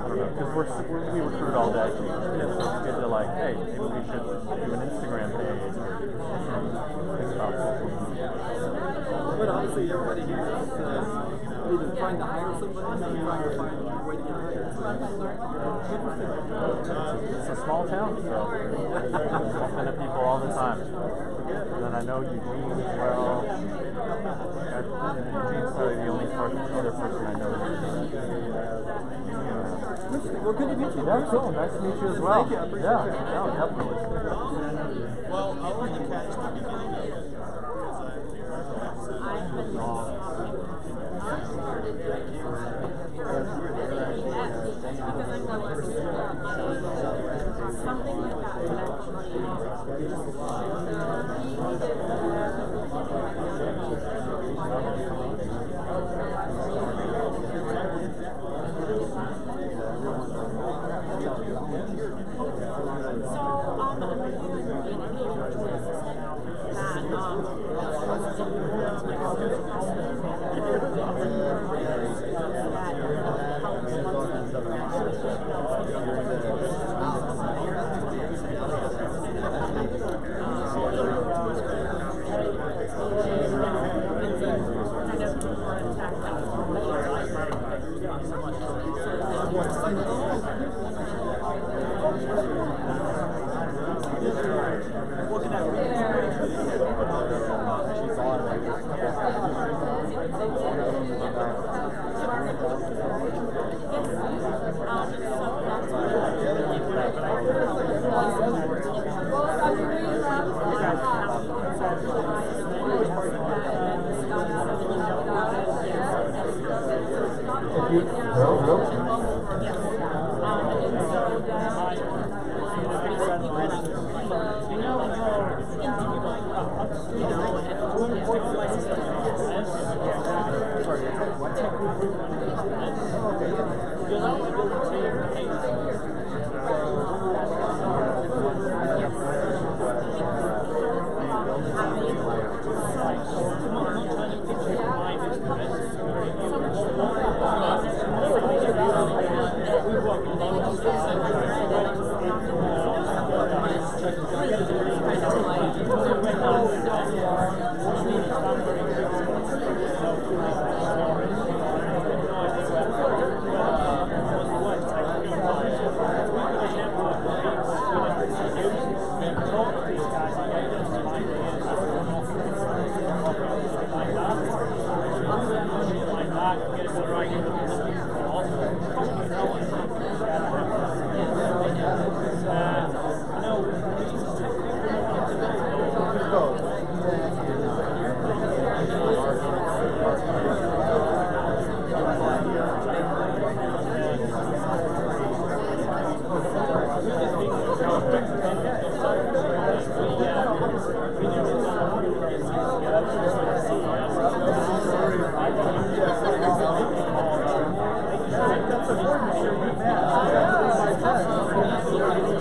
don't know, because we recruit all day. Yeah, so it's good to like, hey, maybe we should do an Instagram page or think about social. But honestly, everybody here is either trying to hire somebody or trying to find a way to get hired. It's a small town, so talking to people all the time. And then I know Eugene as well. Eugene's probably the only other person I know. Well, good to meet you. Yeah, cool. Nice to meet you as well. Thank you. I appreciate yeah, it. no, definitely. Well, I'll let you catch the beginning of it.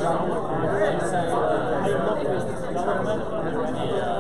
It's a high-level business development.